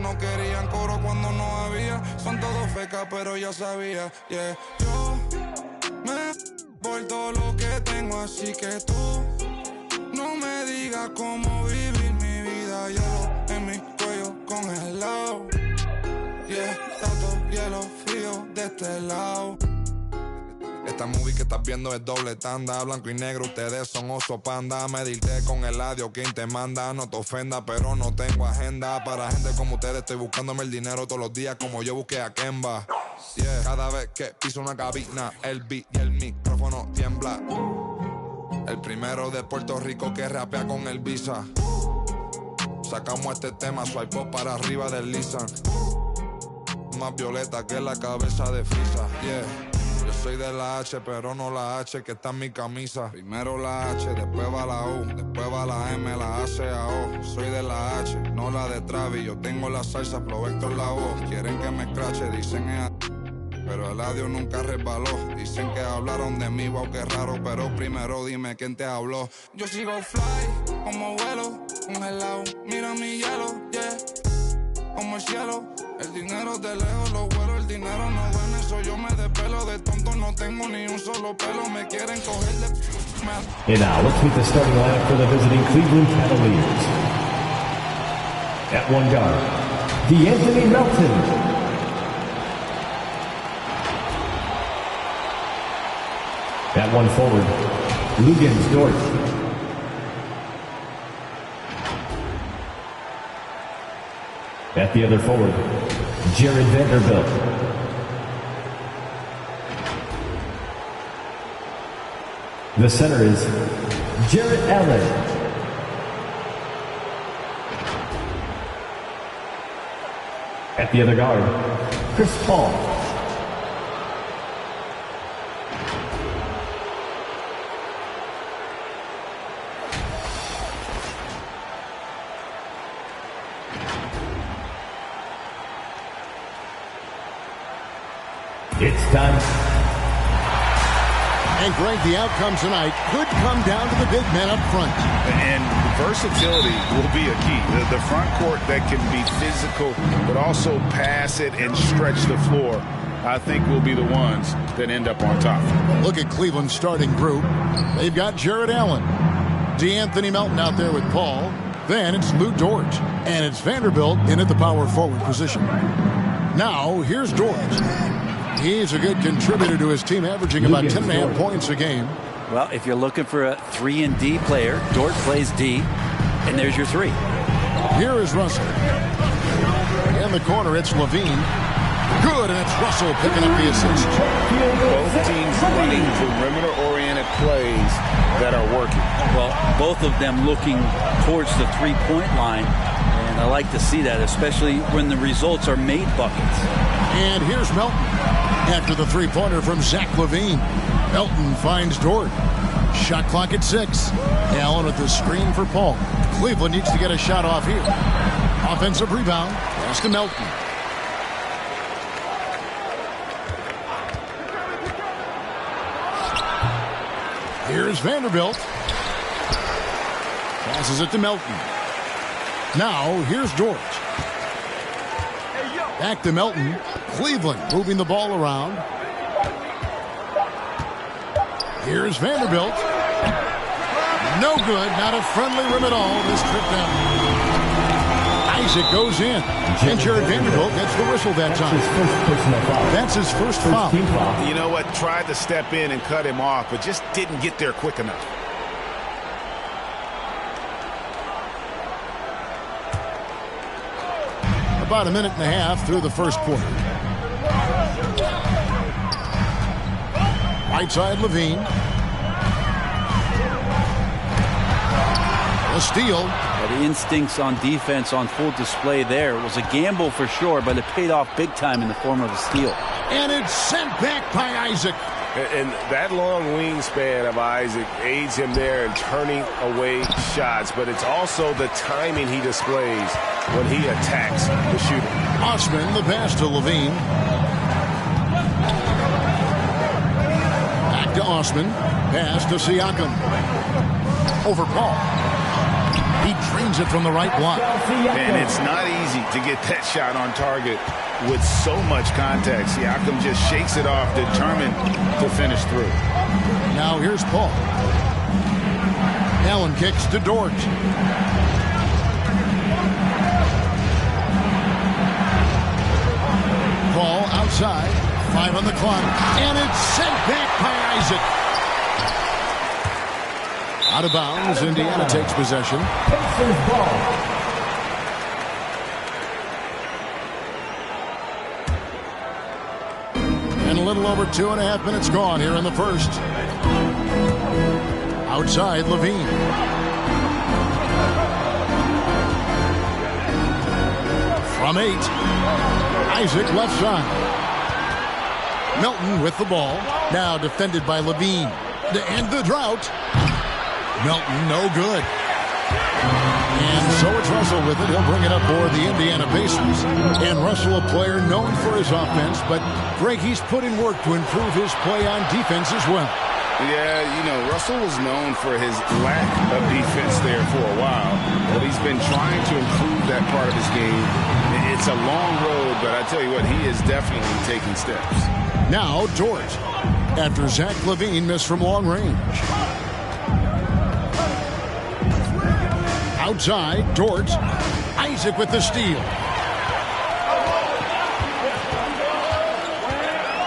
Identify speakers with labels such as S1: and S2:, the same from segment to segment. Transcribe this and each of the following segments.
S1: No querían coro cuando no había. Son todos fecas, pero ya sabía. Yeah. Yo me por todo lo que tengo, así que tú no me digas cómo vivir mi vida. Hielo en mi cuello congelado. Yeah, tanto hielo frío de este lado. Esta movie que estás viendo es doble tanda. Blanco y negro, ustedes son oso panda. Medirte con el audio, quien te manda. No te ofenda, pero no tengo agenda. Para gente como ustedes estoy buscándome el dinero todos los días, como yo busqué a Kemba. Yeah. Cada vez que piso una cabina, el beat y el micrófono tiembla. El primero de Puerto Rico que rapea con el Visa. Sacamos este tema, swipe up para arriba del Lisa. Más violeta que la cabeza de Frisa. Yeah. Yo soy de la H, pero no la H que está en mi camisa. Primero la H, después va la U, después va la M, la A, C, A, O. Soy de la H, no la de Travis. Yo tengo la salsa, Flow Héctor la voz. Quieren que me escrache, dicen pero el audio nunca resbaló. Dicen que hablaron de mí, wow, qué raro. Pero primero dime quién te habló. Yo sigo fly, como vuelo, congelado. Mira mi hielo, yeah, como el cielo. El dinero de lejos lo vuelo, el dinero no bueno. Eso yo me despelo de tonto, no tengo ni un solo pelo. Me quieren coger de...
S2: And now, let's meet the starting lineup for the visiting Cleveland Cavaliers. At one guard, D'Anthony Melton. At one forward, Luguentz Dort. At the other forward, Jared Vanderbilt. The center is Jarrett Allen. At the other guard, Chris Paul. It's time.
S3: And Greg, the outcome tonight could come down to the big men up front.
S4: And versatility will be a key. The front court that can be physical, but also pass it and stretch the floor, I think will be the ones that end up on top.
S3: Look at Cleveland's starting group. They've got Jarrett Allen, D'Anthony Melton out there with Paul. Then it's Lou Dort. And it's Vanderbilt in at the power forward position. Now, here's Dort. He's a good contributor to his team, averaging about 10.5 points a game.
S5: Well, if you're looking for a 3-and-D player, Dort plays D, and there's your 3.
S3: Here is Russell. In the corner, it's Levine. Good, and it's Russell picking up the assist.
S4: Both teams running perimeter-oriented plays that are working.
S5: Well, both of them looking towards the three-point line, and I like to see that, especially when the results are made buckets.
S3: And here's Melton. After the three-pointer from Zach LaVine, Melton finds Dort. Shot clock at 6. Allen with the screen for Paul. Cleveland needs to get a shot off here. Offensive rebound. Pass to Melton. Here's Vanderbilt. Passes it to Melton. Now, here's Dort. Back to Melton. Cleveland moving the ball around. Here's Vanderbilt. No good. Not a friendly rim at all this trip down. Isaac goes in. And Jared Vanderbilt gets the whistle that time. That's his first foul.
S4: You know what? Tried to step in and cut him off, but just didn't get there quick enough.
S3: About a minute and a half through the first quarter. Right side, Levine. A steal.
S5: The instincts on defense on full display there. It was a gamble for sure, but it paid off big time in the form of a steal.
S3: And it's sent back by Isaac.
S4: And that long wingspan of Isaac aids him there in turning away shots, but it's also the timing he displays when he attacks the shooter.
S3: Osman, the pass to Levine. Back to Osman. Pass to Siakam. Over Paul. He drains it from the right block.
S4: And it's not easy to get that shot on target with so much contact. Siakam just shakes it off, determined to finish through.
S3: Now here's Paul. Allen kicks to Dort. Paul outside. 5 on the clock. And it's sent back by Isaac. Out of bounds. Indiana takes possession.
S2: Pacers ball.
S3: And a little over 2.5 minutes gone here in the first. Outside, Levine. From 8. Isaac left side. Melton with the ball. Now defended by Levine. To end the drought. Melton no good. And so it's Russell with it. He'll bring it up for the Indiana Pacers. And Russell, a player known for his offense, but Greg, he's put in work to improve his play on defense as well.
S4: Yeah, you know, Russell was known for his lack of defense there for a while, but he's been trying to improve that part of his game. It's a long road, but I tell you what, he is definitely taking steps.
S3: Now Dort, after Zach LaVine missed from long range. Outside, Dort. Isaac with the steal.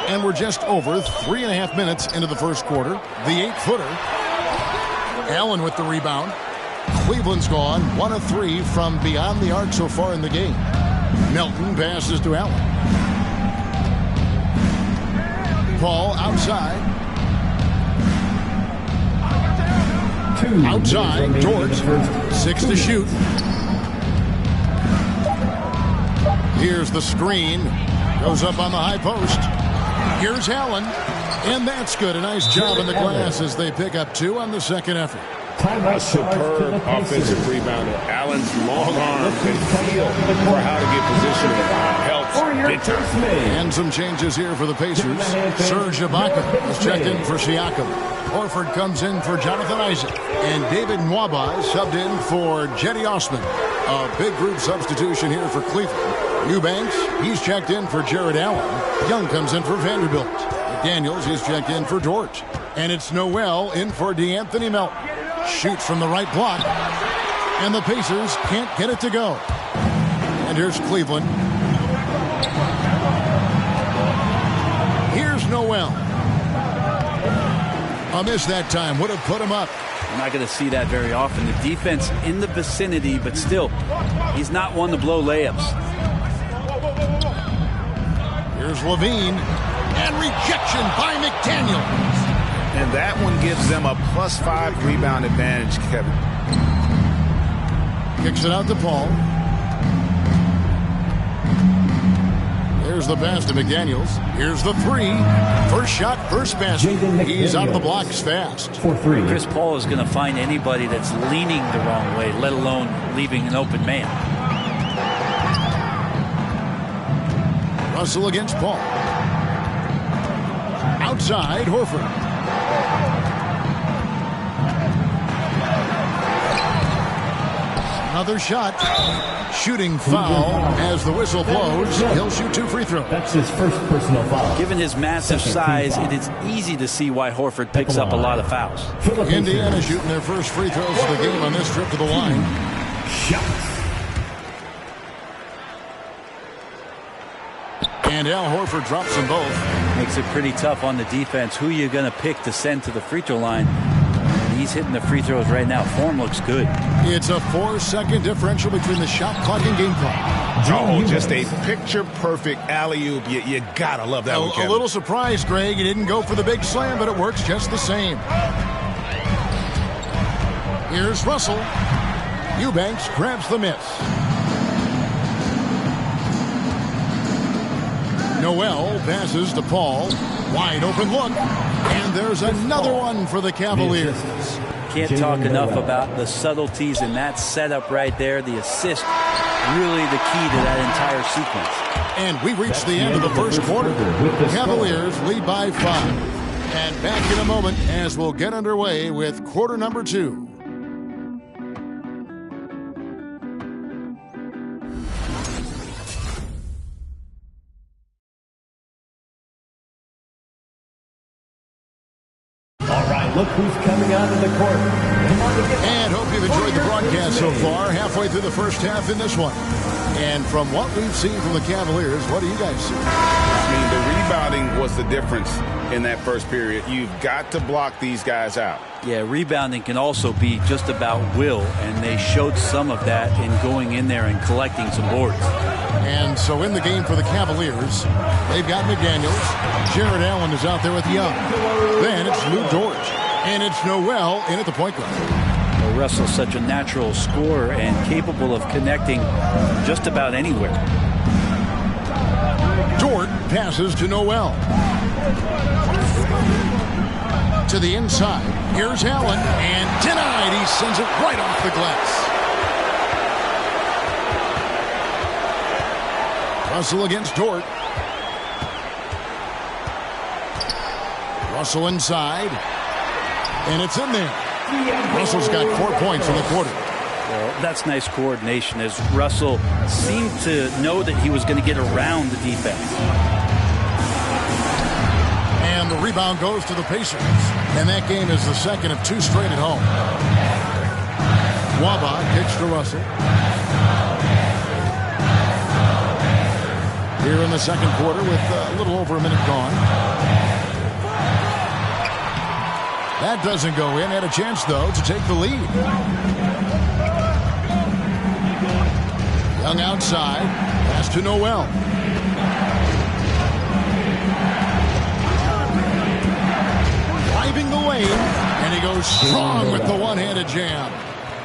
S3: And we're just over 3.5 minutes into the first quarter. The 8-footer. Allen with the rebound. Cleveland's gone 1 of 3 from beyond the arc so far in the game. Melton passes to Allen. Paul outside. Outside, Dort. 6 to shoot. Here's the screen. Goes up on the high post. Here's Allen. And that's good. A nice job in the glass as they pick up 2 on the second effort.
S6: A superb offensive rebounder. Allen's long arm and feel for how to get positioning helps big time.
S3: And some changes here for the Pacers. Serge Ibaka is checked in for Siakam. Horford comes in for Jonathan Isaac. And David Nwaba is subbed in for Jetty Osman. A big group substitution here for Cleveland. Eubanks, he's checked in for Jared Allen. Young comes in for Vanderbilt. Daniels is checked in for Dort. And it's Noel in for DeAnthony Melton. Shoots from the right block. And the Pacers can't get it to go. And here's Cleveland. Here's Noel. A miss that time. Would have put him up.
S5: We're not going to see that very often. The defense in the vicinity, but still, he's not one to blow layups.
S3: Here's Levine. And rejection by McDaniels.
S4: And that one gives them a +5 rebound advantage, Kevin.
S3: Kicks it out to Paul. There's the pass to McDaniels. Here's the 3. First shot, first basket. He's out of the blocks fast.
S2: For 3.
S5: Chris Paul is going to find anybody that's leaning the wrong way, let alone leaving an open man.
S3: Russell against Paul. Outside, Horford. Another shot. Shooting foul as the whistle blows. He'll shoot 2 free throws.
S2: That's his first personal foul.
S5: Given his massive size, it is easy to see why Horford picks up a lot of fouls.
S3: Indiana shooting their first free throws of the game on this trip to the line. And Al Horford drops them both.
S5: Makes it pretty tough on the defense. Who you going to pick to send to the free throw line? And he's hitting the free throws right now. Form looks good.
S3: It's a 4-second differential between the shot clock and game clock.
S4: Oh, just a picture-perfect alley-oop. You gotta love that one, Kevin.
S3: A little surprised, Greg. He didn't go for the big slam, but it works just the same. Here's Russell. Eubanks grabs the miss. Noel passes to Paul. Wide open look. And there's another one for the Cavaliers.
S5: Can't talk enough about the subtleties in that setup right there. The assist, really the key to that entire sequence.
S3: And we reach the end of the first quarter. Cavaliers lead by 5. And back in a moment as we'll get underway with quarter number 2.
S2: look who's coming out of the court.
S3: And hope you've enjoyed the broadcast so far. Halfway through the first half in this one. And from what we've seen from the Cavaliers, what do you guys see?
S4: I mean, the rebounding was the difference in that first period. You've got to block these guys out.
S5: Yeah, rebounding can also be just about will, and they showed some of that in going in there and collecting some boards.
S3: And so in the game for the Cavaliers, they've got McDaniels. Jared Allen is out there with Young. Then it's Lou Dort. And it's Noel in at the point guard.
S5: Russell's such a natural scorer and capable of connecting just about anywhere.
S3: Dort passes to Noel. To the inside. Here's Allen. And denied. He sends it right off the glass. Russell against Dort. Russell inside. And it's in there. Russell's got 4 points in the quarter.
S5: Well, that's nice coordination as Russell seemed to know that he was going to get around the defense.
S3: And the rebound goes to the Pacers. And that game is the second of 2 straight at home. Waba kicks to Russell. Here in the second quarter with a little over a minute gone. That doesn't go in. Had a chance, though, to take the lead. Young outside. Pass to Noel. Driving the lane. And he goes strong with the one-handed jam.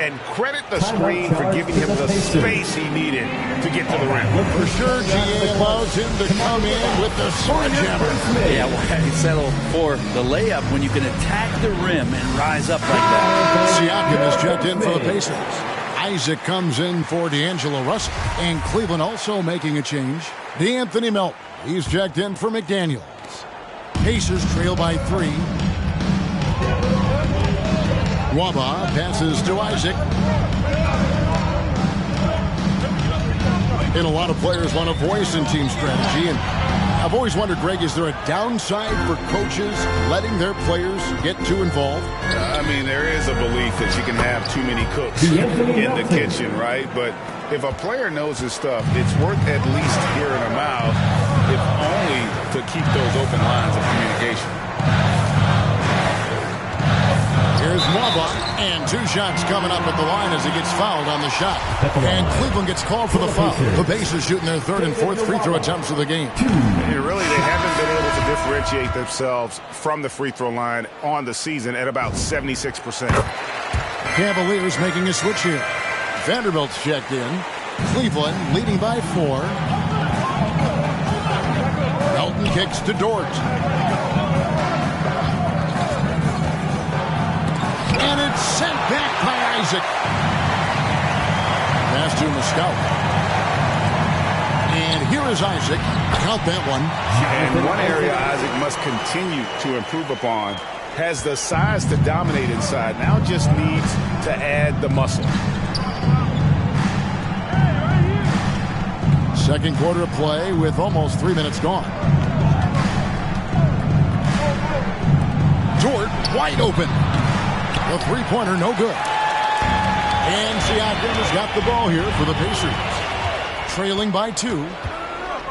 S6: And credit the screen for giving him the space he needed to get to the rim.
S3: For sure, GA allows him to come in with the sledgehammer.
S5: Yeah, why he settled for the layup when you can attack the rim and rise up like that.
S3: Siakam is checked in for the Pacers. Isaac comes in for D'Angelo Russell. And Cleveland also making a change. D'Anthony Melton. He's checked in for McDaniels. Pacers trail by 3. Waba passes to Isaac. And a lot of players want a voice in team strategy. And I've always wondered, Greg, is there a downside for coaches letting their players get too involved?
S4: I mean, there is a belief that you can have too many cooks in the kitchen, right? But if a player knows his stuff, it's worth at least hearing him out, if only to keep those open lines of communication.
S3: Here's Waba, and 2 shots coming up at the line as he gets fouled on the shot. And Cleveland gets called for the foul. The Pacers shooting their 3rd and 4th free throw attempts of the game.
S6: And really, they haven't been able to differentiate themselves from the free throw line on the season at about 76%.
S3: Cavaliers making a switch here. Vanderbilt's checked in. Cleveland leading by 4. Melton kicks to Dort. And it's sent back by Isaac. Pass to Moscow. And here is Isaac. Count that one.
S4: And one area Isaac must continue to improve upon. Has the size to dominate inside. Now just needs to add the muscle.
S3: Second quarter of play with almost 3 minutes gone. Dort wide open. The three-pointer, no good. And Siakam has got the ball here for the Pacers. Trailing by 2.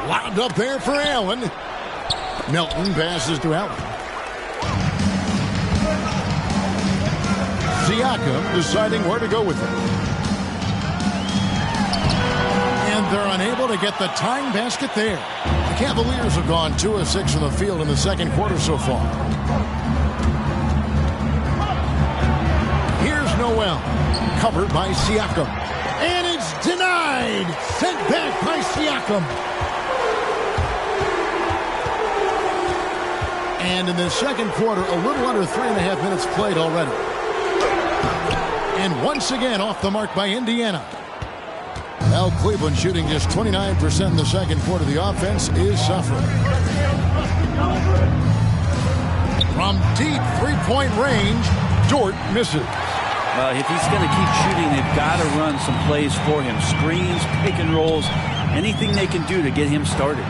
S3: Lobbed up there for Allen. Melton passes to Allen. Siakam deciding where to go with it. And they're unable to get the tying basket there. The Cavaliers have gone 2 of 6 from the field in the second quarter so far. Noel, covered by Siakam. And it's denied. Sent back by Siakam. And in the second quarter, a little under 3.5 minutes played already. And once again off the mark by Indiana. Now Cleveland shooting just 29% in the second quarter. The offense is suffering. From deep three-point range, Dort misses.
S5: If he's going to keep shooting, they've got to run some plays for him. Screens, pick and rolls, anything they can do to get him started.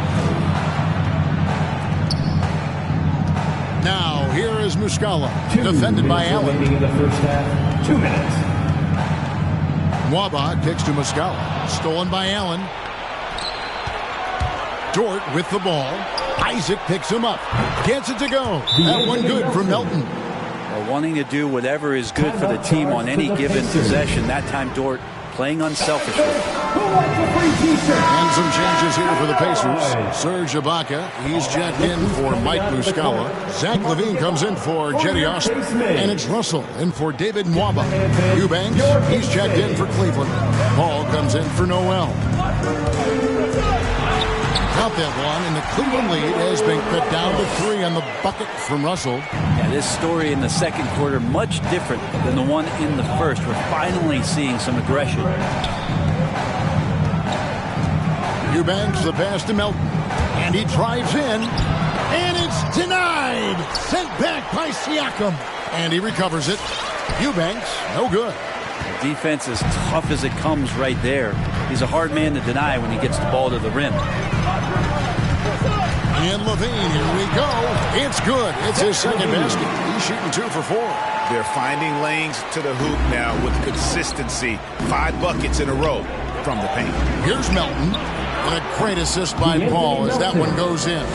S3: Now, here is Muscala, defended by Allen.
S2: In the first half, 2 minutes.
S3: Mwaba kicks to Muscala, stolen by Allen. Dort with the ball. Isaac picks him up, gets it to go. That one good for Melton.
S5: Well, wanting to do whatever is good for the team on any given possession. That time, Dort playing unselfishly.
S3: And some changes here for the Pacers. Serge Ibaka, he's checked in for Mike Muscala. Zach LaVine comes in for Jetty Austin. And it's Russell in for David Mwaba. Eubanks, he's checked in for Cleveland. Paul comes in for Noel. Got that one, and the Cleveland lead has been cut down to 3 on the bucket from Russell.
S5: Yeah, this story in the second quarter much different than the one in the first. We're finally seeing some aggression.
S3: Eubanks the pass to Melton, and he drives in, and it's denied. Sent back by Siakam, and he recovers it. Eubanks, no good.
S5: The defense is tough as it comes right there. He's a hard man to deny when he gets the ball to the rim.
S3: And LaVine, here we go. It's good. It's his second basket. He's shooting 2 for 4.
S4: They're finding lanes to the hoop now with consistency. 5 buckets in a row from the paint.
S3: Here's Melton. And a great assist by Paul as that one goes in.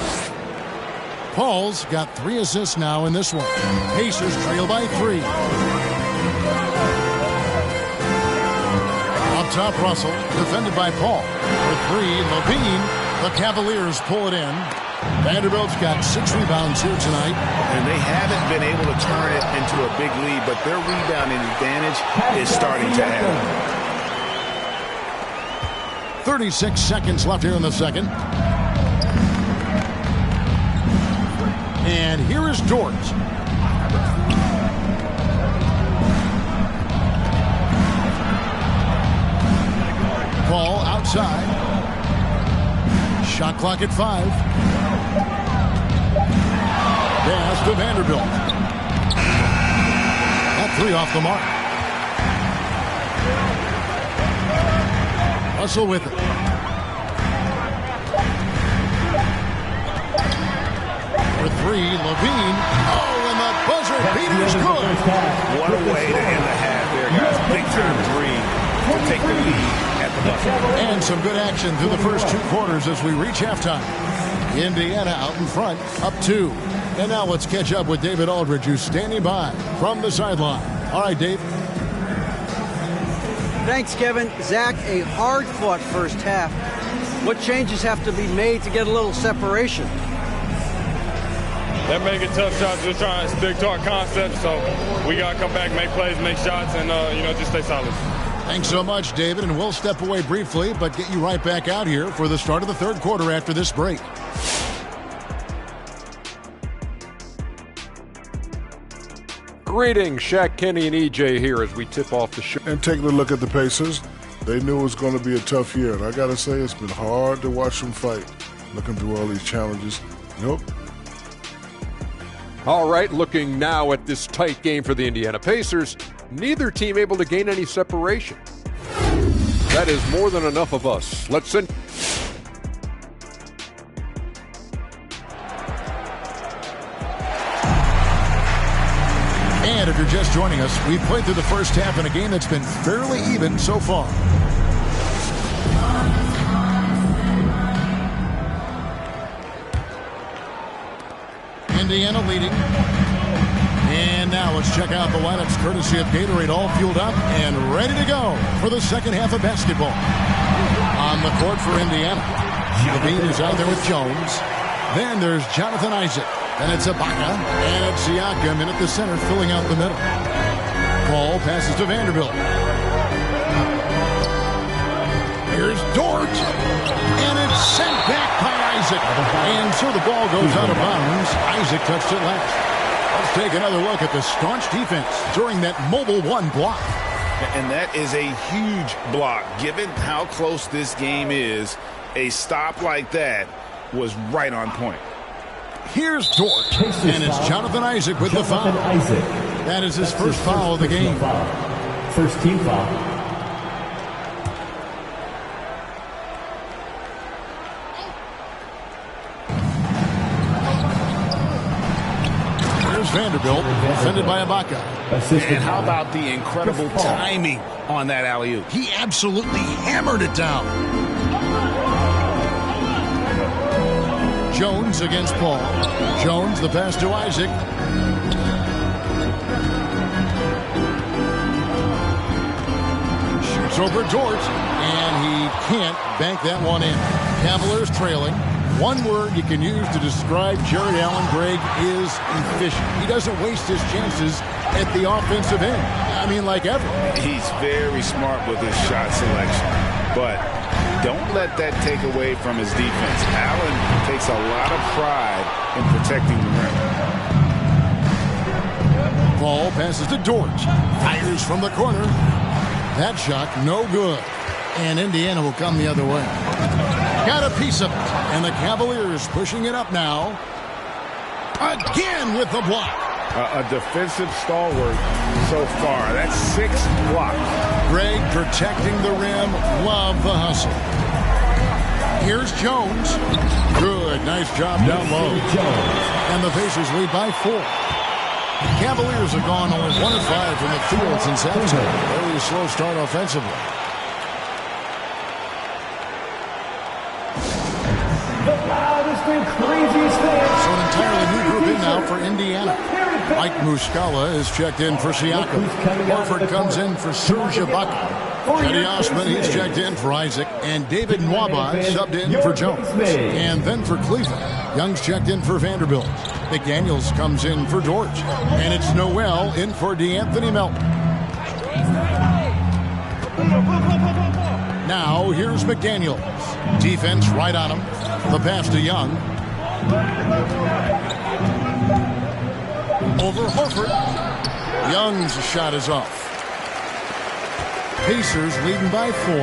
S3: Paul's got 3 assists now in this one. Pacers trail by 3. Up top, Russell, defended by Paul. For 3, LaVine. The Cavaliers pull it in. Vanderbilt's got 6 rebounds here tonight.
S4: And they haven't been able to turn it into a big lead, but their rebounding advantage is starting to add.
S3: 36 seconds left here in the second. And here is Dort. Ball outside. Shot clock at 5. Pass to Vanderbilt. That 3 off the mark. Russell with it. For 3, LaVine. Oh, and the buzzer beater is good.
S4: What a way to end the half there, guys. Big time 3 to take the lead.
S3: And some good action through the first 2 quarters as we reach halftime. Indiana out in front, up 2. And now let's catch up with David Aldridge, who's standing by from the sideline. All right, Dave.
S7: Thanks, Kevin. Zach, a hard-fought first half. What changes have to be made to get a little separation?
S8: They're making tough shots. We're trying to stick to our concept, so we got to come back, make plays, make shots, and, just stay solid.
S3: Thanks so much, David, and we'll step away briefly, but get you right back out here for the start of the third quarter after this break.
S9: Greetings, Shaq, Kenny, and EJ here as we tip off the show.
S10: And taking a look at the Pacers, they knew it was going to be a tough year, and I got to say it's been hard to watch them fight, looking through all these challenges. Nope.
S9: All right, looking now at this tight game for the Indiana Pacers, neither team able to gain any separation. That is more than enough of us. Let's send.
S3: And if you're just joining us, we've played through the first half in a game that's been fairly even so far. Indiana leading. And now let's check out the lineups courtesy of Gatorade, all fueled up and ready to go for the second half of basketball. On the court for Indiana, LaVine is out there with Jones. Then there's Jonathan Isaac. And it's Ibaka. And it's Siakam in at the center, filling out the middle. Ball passes to Vanderbilt. Here's Dort. And it's sent back by Isaac. And so the ball goes out of bounds. Isaac touched it last. Let's take another look at the staunch defense during that Mobile One block.
S4: And that is a huge block. Given how close this game is, a stop like that was right on point.
S3: Here's Dort, and it's Jonathan Isaac with the foul. That is his first foul of the game.
S2: First team foul.
S3: Here's Vanderbilt, defended by Ibaka.
S4: And how about the incredible timing on that alley-oop?
S3: He absolutely hammered it down. Jones against Paul. Jones, the pass to Isaac. Shoots over Dort, and he can't bank that one in. Cavaliers trailing. One word you can use to describe Jared Allen, Greg, is efficient. He doesn't waste his chances at the offensive end. I mean, like ever. He's very smart with his shot selection, but don't let that take away from his defense. Allen takes a lot of pride in protecting the rim. Ball passes to Dort. Fires from the corner. That shot, no good. And Indiana will come the other way. Got a piece of it. And the Cavaliers pushing it up now. Again with the block. A defensive stalwart so far. That's 6 blocks. Greg protecting the rim. Love the hustle. Here's Jones. Good. Nice job down low. And the Pacers lead by 4. Cavaliers have gone only 1 of 5 from the field since halftime. Very slow start offensively. So an entirely new group in now for Indiana. Mike Muscala is checked in for Siakam. Horford comes in for Serge Ibaka. Eddie Osman, he's checked in for Isaac. And David Nwaba subbed in for Jones. And then for Cleveland, Young's checked in for Vanderbilt. McDaniels comes in for Dort. And it's Noel in for DeAnthony Melton. Now here's McDaniels. Defense right on him. The pass to Young. Over Horford. Young's shot is off. Pacers leading by 4.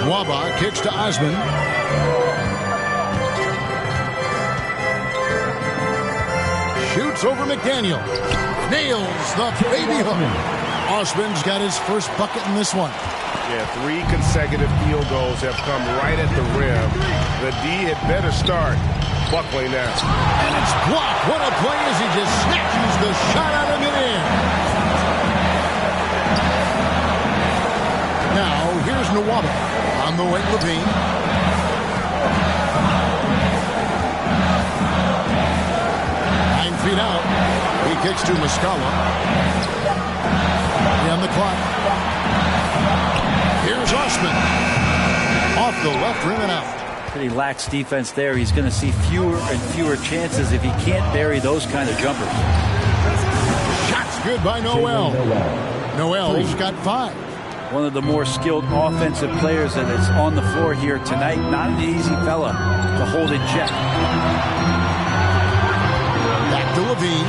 S3: Nwaba kicks to Osman. Shoots over McDaniel. Nails the baby hook. Osman's got his first bucket in this one. Yeah, 3 consecutive field goals have come right at the rim. The D had better start buckling now. And it's blocked. What a play as he just snatches the shot out of midair. Now, here's Nwaba. On the wing, Levine. Feet out. He kicks to Muscala. On the clock. Here's Osman. Off the left rim and out.
S5: Pretty lax defense there. He's going to see fewer and fewer chances if he can't bury those kind of jumpers.
S3: Shots good by Noel. Noel's got 5.
S5: One of the more skilled offensive players that is on the floor here tonight. Not an easy fella to hold in check.
S3: Back to Levine.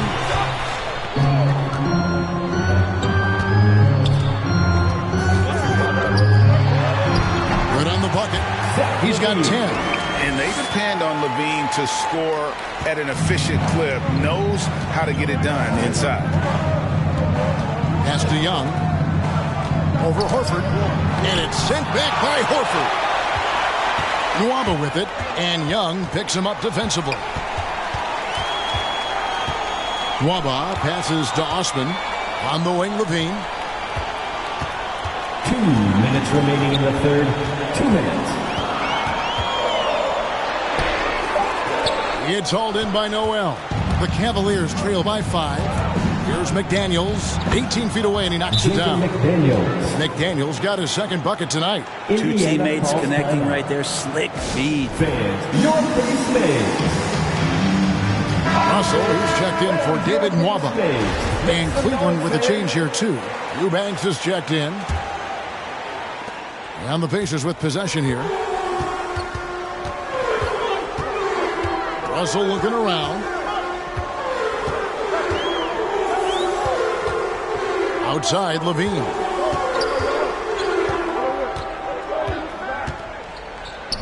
S3: Good on the bucket. He's got 10. And they depend on Levine to score at an efficient clip. Knows how to get it done inside. Pass to Young. Over Horford. And it's sent back by Horford. Nwaba with it. And Young picks him up defensively. Nwaba passes to Osman. On the wing, Levine.
S2: 2 minutes remaining in the third. 2 minutes.
S3: It's hauled in by Noel. The Cavaliers trail by 5. Here's McDaniels. 18 feet away, and he knocks it down. McDaniels got his second bucket tonight.
S5: Two teammates connecting right there. Slick feed.
S3: Russell, who's checked in for David Nwaba. And Cleveland with a change here, too. Eubanks is checked in. And the Pacers with possession here. Russell looking around. Outside, Levine.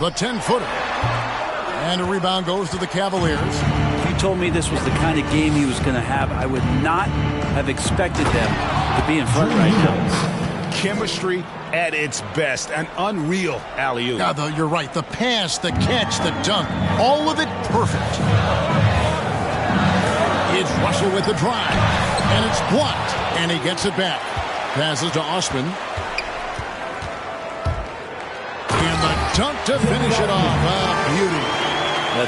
S3: The 10-footer. And a rebound goes to the Cavaliers.
S5: If you told me this was the kind of game he was going to have, I would not have expected them to be in front right now.
S4: Chemistry at its best. An unreal alley-oop.
S3: Yeah, you're right. The pass, the catch, the dunk. All of it perfect. Russell with the drive. And it's blocked. And he gets it back. Passes to Osman. And the dunk to finish it off. Beauty.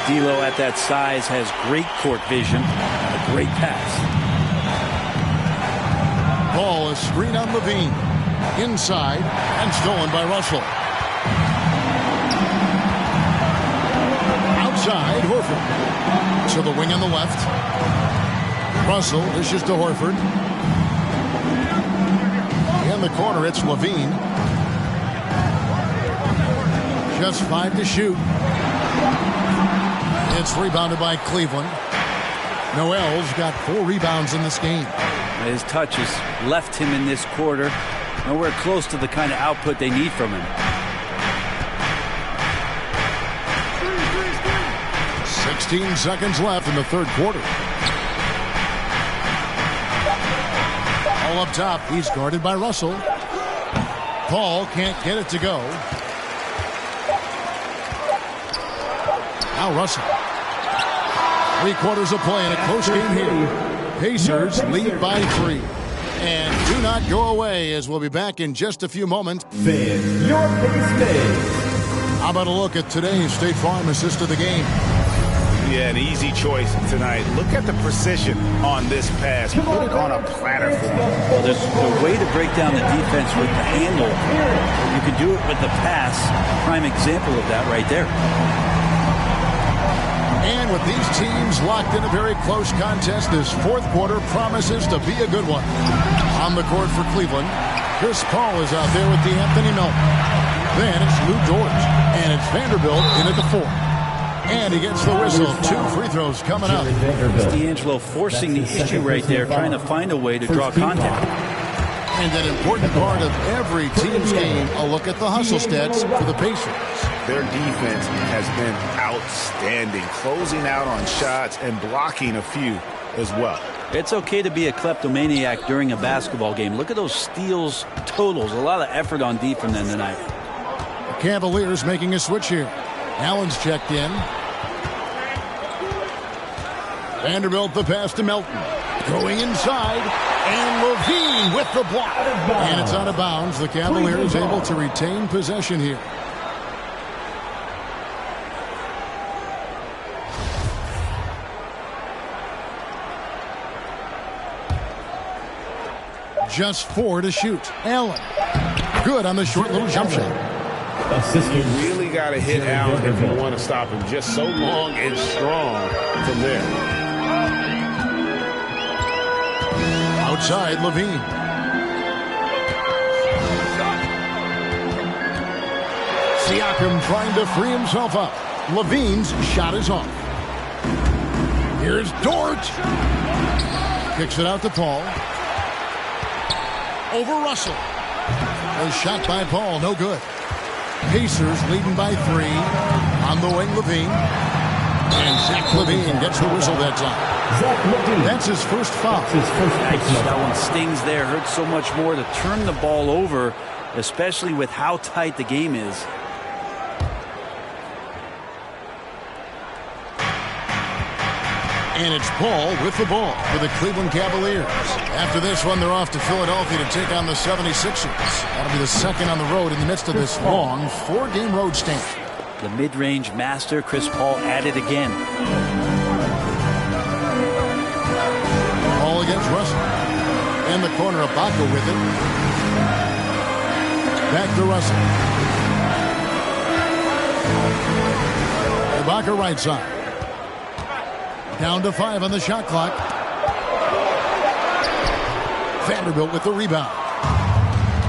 S5: D'Lo at that size has great court vision and a great pass.
S3: Ball is screen on Levine. Inside and stolen by Russell. Outside, Horford. To the wing on the left. Russell dishes to Horford. In the corner, it's Levine. Just 5 to shoot. It's rebounded by Cleveland. Noel's got 4 rebounds in this game.
S5: His touch has left him in this quarter nowhere close to the kind of output they need from him.
S3: 16 seconds left in the third quarter. All up top, he's guarded by Russell. Paul can't get it to go. Now Russell. 3 quarters of play in a close game here. Pacers lead by 3. And do not go away, as we'll be back in just a few moments.
S2: Fan, your pace fans.
S3: How about a look at today's State Farm assist of the game?
S4: Yeah, an easy choice tonight. Look at the precision on this pass. Put it on a platter for him.
S5: Well, there's a way to break down the defense with the handle. You can do it with the pass. Prime example of that right there.
S3: And with these teams locked in a very close contest, this fourth quarter promises to be a good one. On the court for Cleveland, Chris Paul is out there with D'Anthony Melton. Then it's Lou Dort, and it's Vanderbilt in at the 4. And he gets the whistle. 2 free throws coming up.
S5: D'Angelo forcing the issue right there, trying to find a way to draw contact.
S3: And an important part of every team's game, a look at the hustle stats for the Pacers.
S4: Their defense has been outstanding, closing out on shots and blocking a few as well.
S5: It's okay to be a kleptomaniac during a basketball game. Look at those steals totals. A lot of effort on D from them tonight.
S3: The Cavaliers making a switch here. Allen's checked in. Vanderbilt the pass to Melton. Going inside. And Levine with the block. And it's out of bounds. The Cavaliers able to retain possession here. Just 4 to shoot. Allen. Good on the short little jump shot.
S6: You really got to hit Allen if you want to stop him. Just so long and strong from there.
S3: Outside, Levine. Siakam trying to free himself up. Levine's shot is off. Here's Dort. Kicks it out to Paul. Over Russell. A shot by Paul, no good. Pacers leading by 3. On the wing, Levine. And Zach Levine gets the whistle that time. That's his first foul.
S5: That one stings there. Hurts so much more to turn the ball over, especially with how tight the game is.
S3: And it's Paul with the ball for the Cleveland Cavaliers. After this one, they're off to Philadelphia to take on the 76ers. That'll be the second on the road in the midst of this long 4-game road stint.
S5: The mid-range master, Chris Paul, at it again.
S3: Paul against Russell. In the corner, Ibaka with it. Back to Russell. Ibaka right side. Down to 5 on the shot clock. Vanderbilt with the rebound.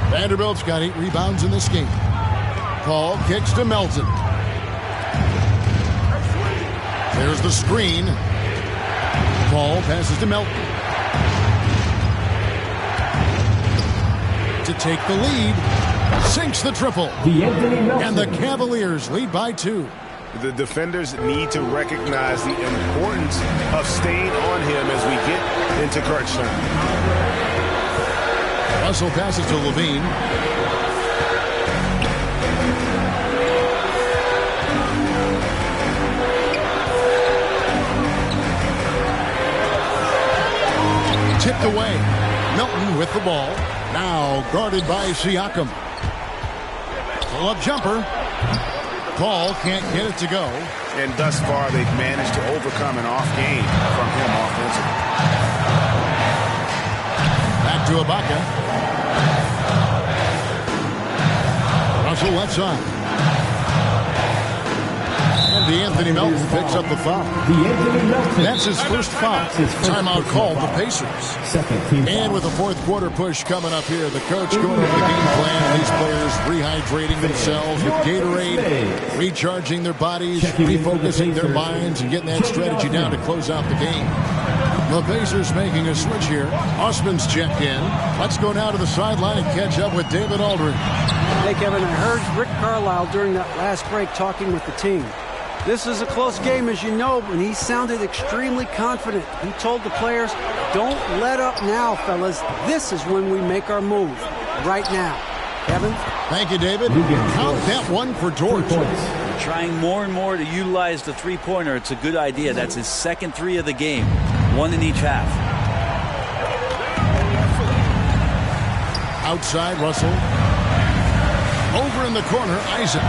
S3: Vanderbilt's got 8 rebounds in this game. Paul kicks to Melton. There's the screen. Paul passes to Melton. To take the lead. Sinks the triple. And the Cavaliers lead by 2.
S4: The defenders need to recognize the importance of staying on him as we get into crunch time.
S3: Russell passes to Levine. away. Milton with the ball. Now guarded by Siakam. Pull-up jumper. Paul can't get it to go.
S4: And thus far, they've managed to overcome an off game from him offensively.
S3: Back to Ibaka. Russell left side. And DeAnthony Melton picks up the foul. That's his first foul. Timeout called the Pacers. And with the fourth quarter push coming up here, the coach going over the game plan. These players rehydrating themselves with Gatorade, recharging their bodies, refocusing their minds, and getting that strategy down to close out the game. The Pacers making a switch here. Osman's checked in. Let's go now to the sideline and catch up with David Aldridge.
S7: Hey, Kevin, I heard Rick Carlisle during that last break talking with the team. This is a close game, as you know, and he sounded extremely confident. He told the players, don't let up now, fellas. This is when we make our move. Right now. Kevin?
S3: Thank you, David. Count that one for George.
S5: Trying more and more to utilize the three-pointer. It's a good idea. That's his second three of the game. One in each half.
S3: Outside, Russell. Over in the corner, Isaac.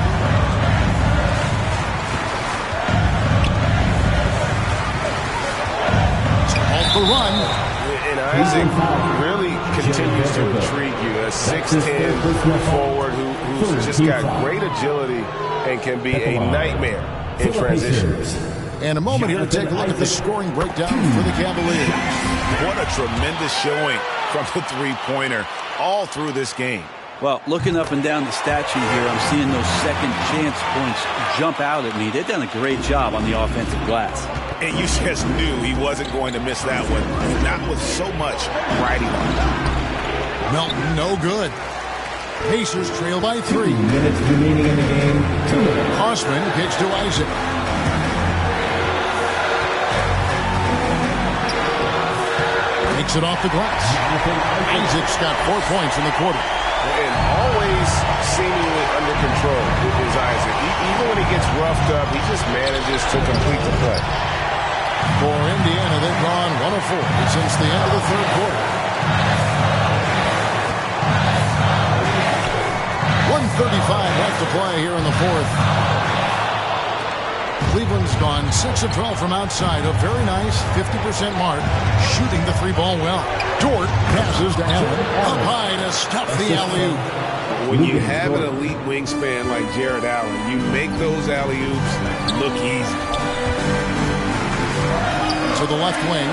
S3: Off the run.
S6: And Isaac really continues to intrigue you. A 6'10 forward who's just got great agility and can be a nightmare in transition.
S3: And a moment here to take a look at the scoring breakdown for the Cavaliers.
S4: What a tremendous showing from the three-pointer all through this game.
S5: Well, looking up and down the stat sheet here, I'm seeing those second chance points jump out at me. They've done a great job on the offensive glass.
S4: And you just knew he wasn't going to miss that one, not with so much riding on it.
S3: Melton, no good. Pacers trail by 3.
S2: 2 minutes remaining in the game. 2 minutes.
S3: Osman kicks to Isaac. Takes it off the glass. Isaac's got 4 points in the quarter.
S6: And always seemingly under control is Isaac. Even when he gets roughed up, he just manages to complete the play.
S3: For Indiana, they've gone 1 of 4 since the end of the third quarter. 1:35 left to play here in the fourth. Cleveland's gone 6 of 12 from outside. A very nice 50% mark. Shooting the three ball well. Dort passes to Allen. Up high to stuff the alley-oop.
S4: When you have an elite wingspan like Jared Allen, you make those alley-oops look easy.
S3: To the left wing.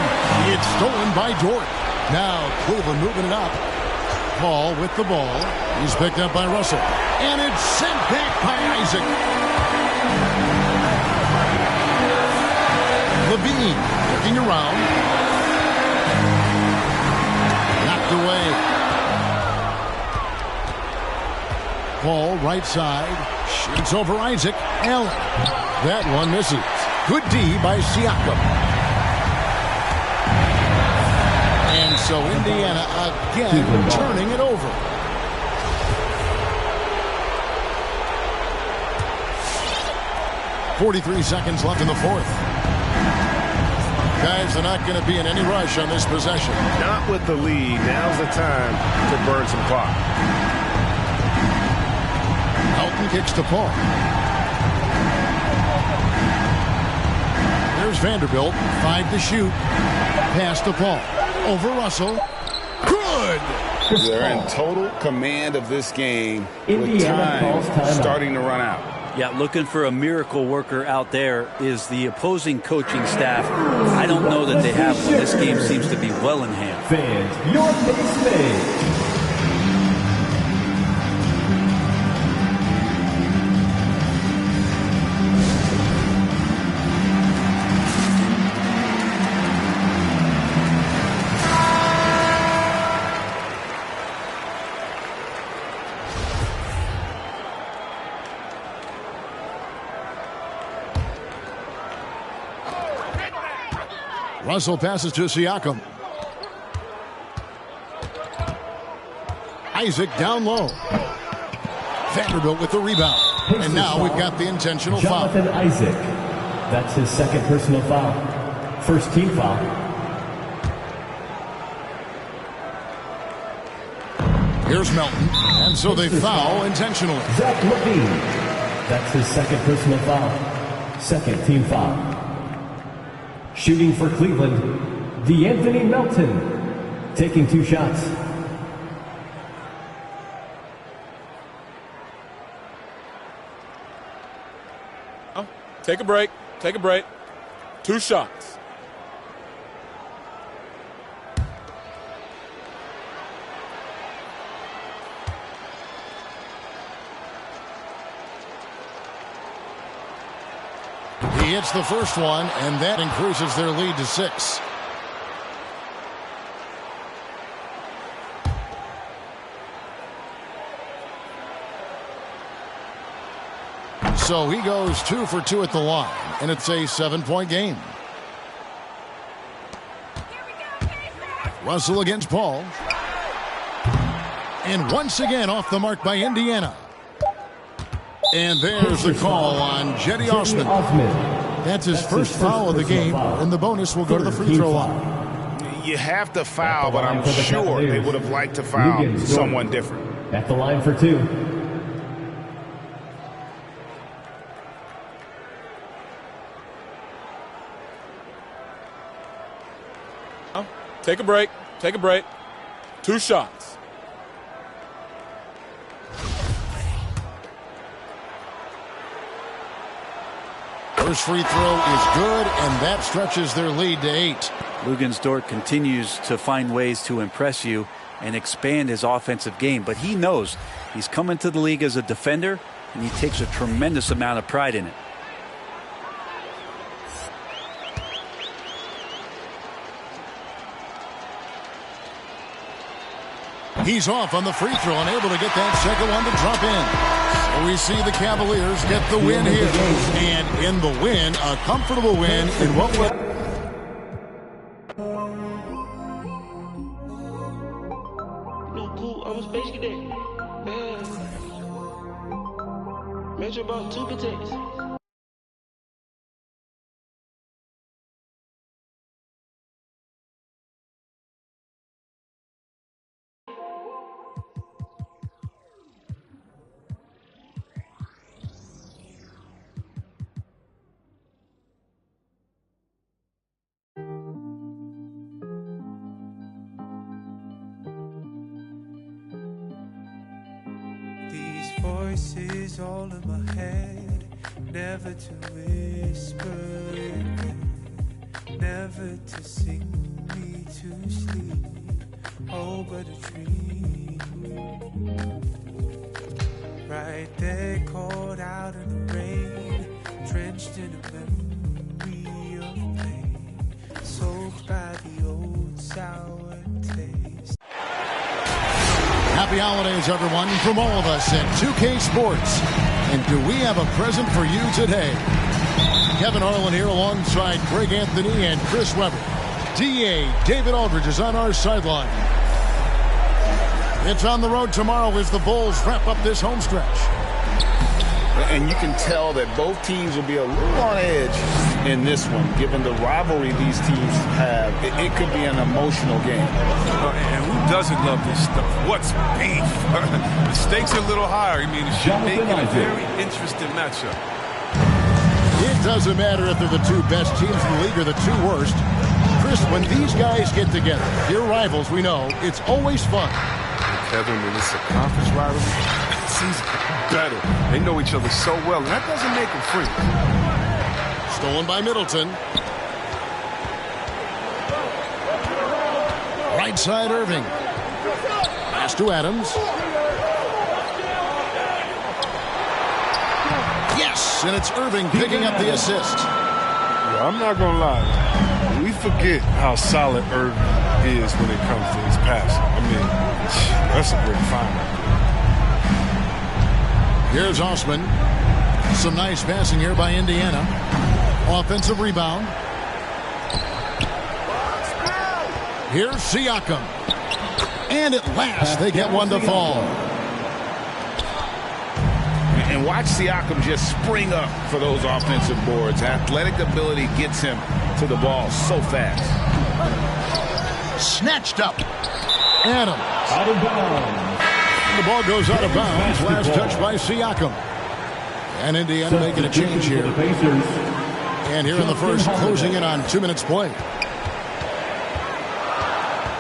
S3: It's stolen by Dort. Now Cleveland moving it up. Paul with the ball. He's picked up by Russell. And it's sent back by Isaac. Levine looking around. Knocked away. Paul right side. Shoots over Isaac. Allen. That one misses. Good D by Siakam. And so Indiana again turning it over. .43 seconds left in the fourth. Guys are not going to be in any rush on this possession.
S6: Not with the lead. Now's the time to burn some clock.
S3: Melton kicks to Paul. There's Vanderbilt. 5 to shoot. Pass to Paul. Over Russell. Good!
S4: They're in total command of this game with time starting to run out.
S5: Yeah, looking for a miracle worker out there is the opposing coaching staff. I don't know that they have one. This game seems to be well in hand.
S2: Fans, your base page.
S3: Russell passes to Siakam. Isaac down low. Vanderbilt with the rebound. And now we've got the intentional foul.
S2: Jonathan Isaac. That's his second personal foul. First team foul.
S3: Here's Melton, and so they foul intentionally.
S2: Zach LaVine. That's his second personal foul. Second team foul. Shooting for Cleveland, DeAnthony Melton. Taking 2 shots.
S11: Take a break. Take a break. 2 shots.
S3: He hits the first one, and that increases their lead to 6. So he goes 2 for 2 at the line, and it's a 7-point game. Russell against Paul. And once again off the mark by Indiana. And there's the call on Cedi Osman. That's his first foul of the game, and the bonus will go to the free throw line.
S4: You have to foul, but I'm sure they would have liked to foul someone different.
S2: At the line for 2.
S11: Take a break. Take a break. 2 shots.
S3: First free throw is good, and that stretches their lead to 8.
S5: Luguentz continues to find ways to impress you and expand his offensive game, but he knows he's coming to the league as a defender, and he takes a tremendous amount of pride in it.
S3: He's off on the free throw and able to get that second one to drop in. So we see the Cavaliers get the win here. And in the win, a comfortable win in what was...
S12: No, cool. I was Space Cadet. Measure about 2 cadets.
S13: Voices all in my head, never to whisper again, never to sing me to sleep, oh but a dream, right there caught out in the rain, drenched in a memory of pain, soaked by the old sour taste.
S3: Happy holidays, everyone, from all of us at 2K Sports. And do we have a present for you today? Kevin Harlan here alongside Greg Anthony and Chris Webber. DA David Aldridge is on our sideline. It's on the road tomorrow as the Bulls wrap up this home stretch.
S4: And you can tell that both teams will be a little on edge in this one, given the rivalry these teams have. It could be an emotional game.
S14: And who doesn't love this stuff? What's beef? The stakes are a little higher. I mean, it should make it a very interesting matchup.
S3: It doesn't matter if they're the 2 best teams in the league or the 2 worst. Chris, when these guys get together, your rivals, we know, it's always fun.
S14: Kevin, when it's a conference rivalry, it seems better. They know each other so well, and that doesn't make them free.
S3: Stolen by Middleton. Right side, Irving. Pass to Adams. Yes, and it's Irving picking up the assist.
S14: Yeah, I'm not going to lie. We forget how solid Irving is when it comes to his passing. I mean, that's a great find.
S3: Here's Osman. Some nice passing here by Indiana. Offensive rebound. Here's Siakam. And at last, they get one to fall.
S4: And watch Siakam just spring up for those offensive boards. Athletic ability gets him to the ball so fast.
S3: Snatched up. Adams.
S2: Out of bounds.
S3: And the ball goes out of bounds. Last touch by Siakam. And Indiana making a change here. And here in the first, closing in on 2 minutes play.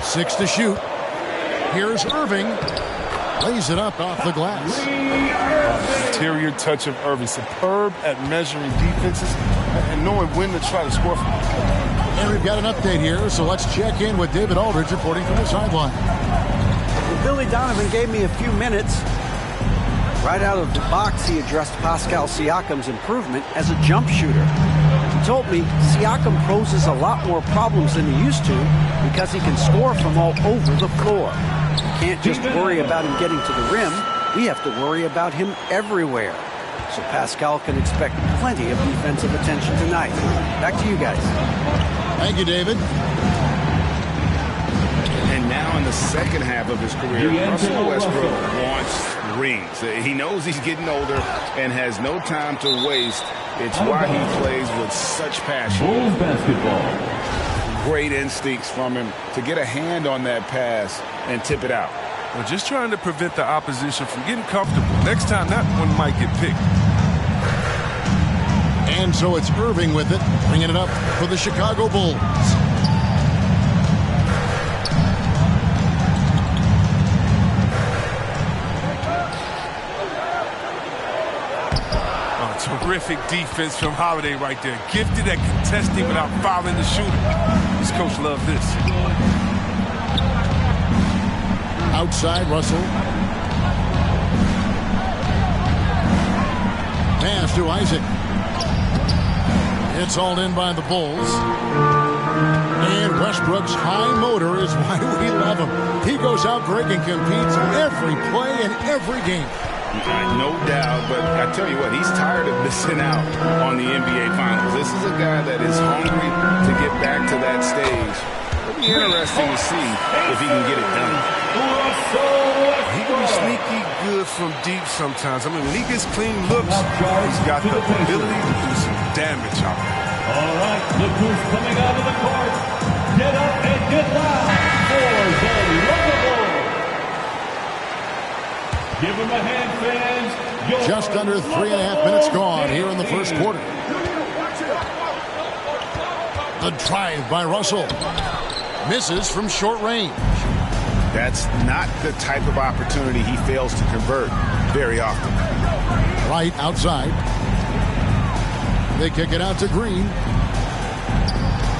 S3: 6 to shoot. Here's Irving. Lays it up off the glass.
S14: Interior touch of Irving. Superb at measuring defenses and knowing when to try to score from.
S3: And we've got an update here, so let's check in with David Aldridge reporting from the sideline.
S7: Well, Billy Donovan gave me a few minutes. Right out of the box, he addressed Pascal Siakam's improvement as a jump shooter. He told me Siakam poses a lot more problems than he used to because he can score from all over the floor. We can't just worry about him getting to the rim. We have to worry about him everywhere. So Pascal can expect plenty of defensive attention tonight. Back to you guys.
S3: Thank you, David.
S4: And now in the second half of his career, Russell Westbrook wants rings. He knows he's getting older and has no time to waste. It's why he plays with such passion.
S2: Bulls basketball.
S4: Great instincts from him to get a hand on that pass and tip it out.
S14: Well, just trying to prevent the opposition from getting comfortable. Next time, that one might get picked.
S3: And so it's Irving with it, bringing it up for the Chicago Bulls.
S14: Terrific defense from Holiday right there. Gifted at contesting without fouling the shooter. This coach loves this.
S3: Outside, Russell. Pass to Isaac. It's all in by the Bulls. And Westbrook's high motor is why we love him. He goes out, Greg, and competes every play in every game.
S4: No doubt, but I tell you what, he's tired of missing out on the NBA Finals. This is a guy that is hungry to get back to that stage. It'll be interesting to see if he can get it done.
S14: He can be sneaky good from deep sometimes. I mean, when he gets clean looks, he's got the ability to do some damage out there.
S2: All right, look who's coming out of the court. Get up and get loud for the Lovable. Give him a hand, fans.
S3: Just under 3.5 minutes gone here in the first quarter. The drive by Russell. Misses from short range.
S4: That's not the type of opportunity he fails to convert very often.
S3: Right outside. They kick it out to Green.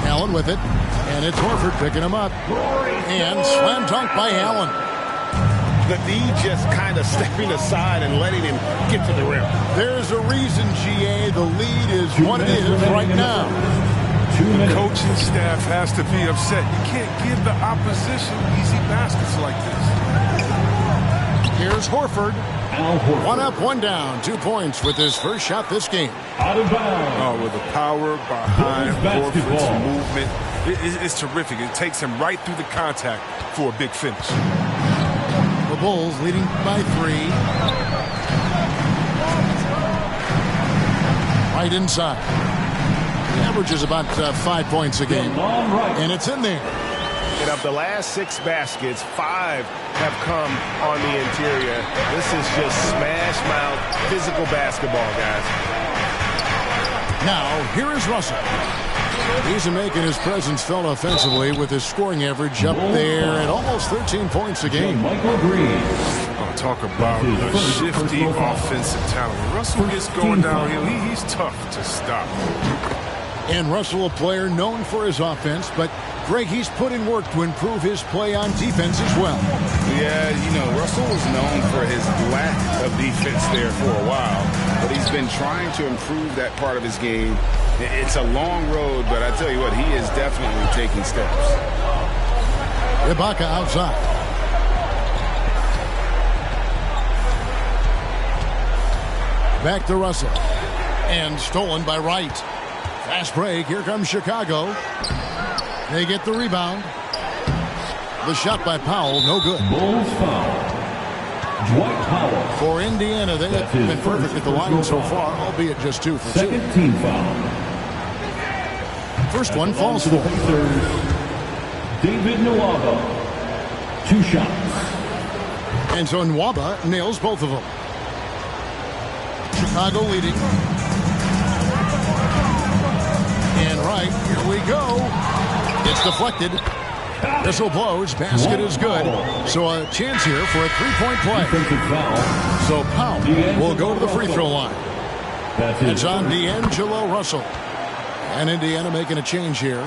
S3: Allen with it. And it's Horford picking him up. And slam dunk by Allen.
S4: The D just kind of stepping aside and letting him get to the rim.
S3: There's a reason, GA, the lead is what it is right now.
S14: The coaching staff has to be upset. You can't give the opposition easy baskets like this.
S3: Here's Horford. One up, one down. 2 points with his first shot this game.
S2: Out of bounds.
S14: Oh, with the power behind Horford's movement. It's terrific. It takes him right through the contact for a big finish.
S3: The Bulls leading by 3. Right inside. He averages about 5 points a game. And it's in there.
S6: And of the last 6 baskets, 5 have come on the interior. This is just smash mouth physical basketball, guys.
S3: Now, here is Russell. He's making his presence felt offensively with his scoring average up there at almost 13 points a game.
S2: Michael Green.
S14: Oh, talk about a shifty offensive talent. When Russell gets going downhill, he's tough to stop.
S3: And Russell, a player known for his offense, but Greg, he's put in work to improve his play on defense as well.
S4: Yeah, you know, Russell was known for his lack of defense there for a while, but he's been trying to improve that part of his game. It's a long road, but I tell you what, he is definitely taking steps.
S3: Ibaka outside. Back to Russell. And stolen by Wright. Fast break. Here comes Chicago. They get the rebound. The shot by Powell, no good.
S2: Bulls foul. Dwight Powell.
S3: For Indiana, they have been perfect at the line so far, albeit just 2 for 2.
S2: Second team foul.
S3: First one falls for
S2: David Nwaba. 2 shots.
S3: And so Nwaba nails both of them. Chicago leading. And right, here we go. It's deflected. Whistle blows. Basket is good. So a chance here for a three-point play. So Powell will go to the free throw line. It's on D'Angelo Russell. And Indiana making a change here.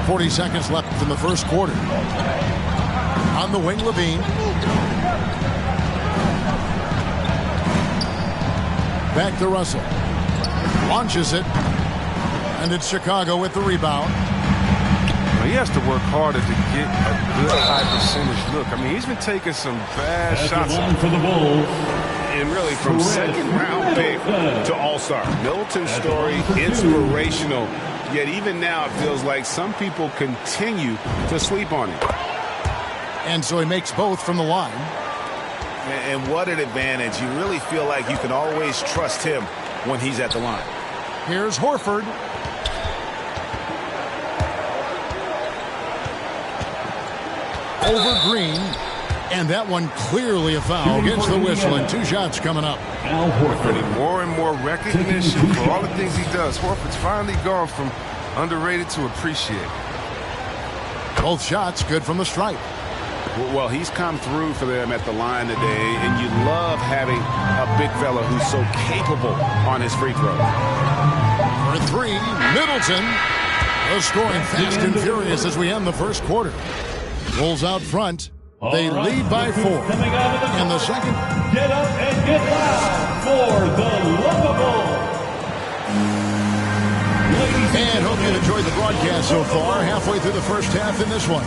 S3: 40 seconds left in the first quarter. On the wing, Levine. Back to Russell. Launches it. And it's Chicago with the rebound.
S14: Well, he has to work harder to get a good high percentage look. I mean, he's been taking some bad shots.
S2: For the Bulls.
S4: And really, from second round pick to all-star. Middleton's story, inspirational. Yet even now, it feels like some people continue to sleep on him.
S3: And so he makes both from the line.
S4: And what an advantage. You really feel like you can always trust him when he's at the line.
S3: Here's Horford. Over Green. And that one clearly a foul. Gets the whistle and 2 shots coming up.
S14: Al Horford. More and more recognition for all the things he does. Horford's finally gone from underrated to appreciated.
S3: Both shots good from the stripe.
S4: Well, he's come through for them at the line today, and you love having a big fella who's so capable on his free throw.
S3: For 3, Middleton. They're scoring fast and furious as we end the first quarter. Bulls out front. They lead by 4. In the second.
S2: Get up and get loud for the Lovable.
S3: And hope you enjoyed the broadcast so far. Halfway through the first half in this one.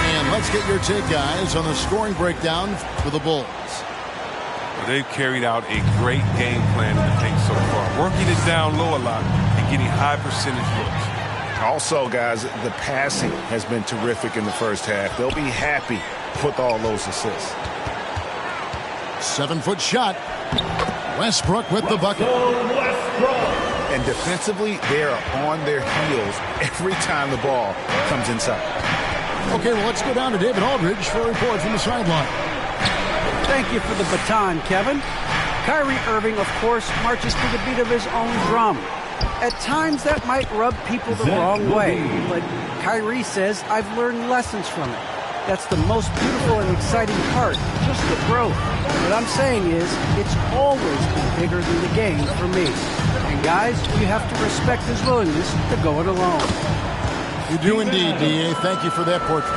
S3: And let's get your take, guys, on the scoring breakdown for the Bulls.
S14: Well, they've carried out a great game plan in the paint so far. Working it down low a lot and getting high percentage looks.
S4: Also, guys, the passing has been terrific in the first half. They'll be happy with all those assists.
S3: 7-foot shot. Westbrook with the bucket.
S4: And defensively, they are on their heels every time the ball comes inside.
S3: Okay, well, let's go down to David Aldridge for a report from the sideline.
S7: Thank you for the baton, Kevin. Kyrie Irving, of course, marches to the beat of his own drum. At times, that might rub people the wrong way. But Kyrie says, I've learned lessons from it. That's the most beautiful and exciting part, just the growth. What I'm saying is, it's always been bigger than the game for me. And guys, you have to respect his willingness to go it alone.
S3: You do indeed, D.A. Thank you for that portrait.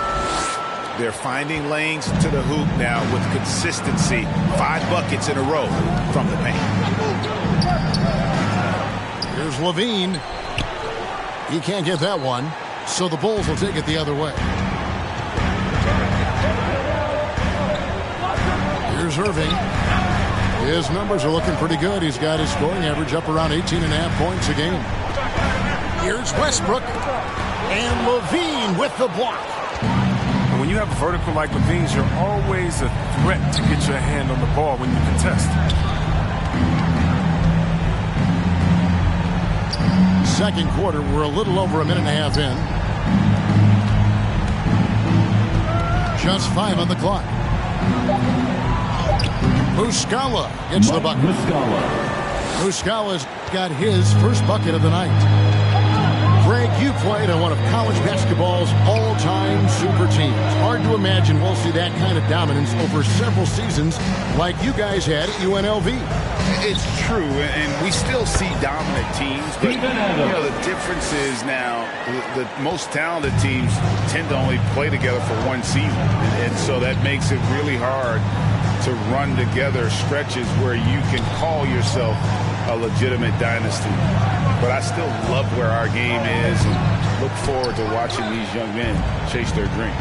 S4: They're finding lanes to the hoop now with consistency. 5 buckets in a row from the paint.
S3: Here's Levine. He can't get that one, so the Bulls will take it the other way. Here's Irving. His numbers are looking pretty good. He's got his scoring average up around 18.5 points a game. Here's Westbrook. And Levine with the block.
S14: And when you have a vertical like Levine's, you're always a threat to get your hand on the ball when you contest.
S3: Second quarter, we're a little over a minute and a half in. Just 5 on the clock. Muscala gets the bucket. Muscala's got his first bucket of the night. Greg, you played on one of college basketball's all-time super teams. Hard to imagine we'll see that kind of dominance over several seasons like you guys had at UNLV.
S4: It's true, and we still see dominant teams, but the difference is now the most talented teams tend to only play together for one season, and so that makes it really hard to run together stretches where you can call yourself a legitimate dynasty. But I still love where our game is and look forward to watching these young men chase their dream.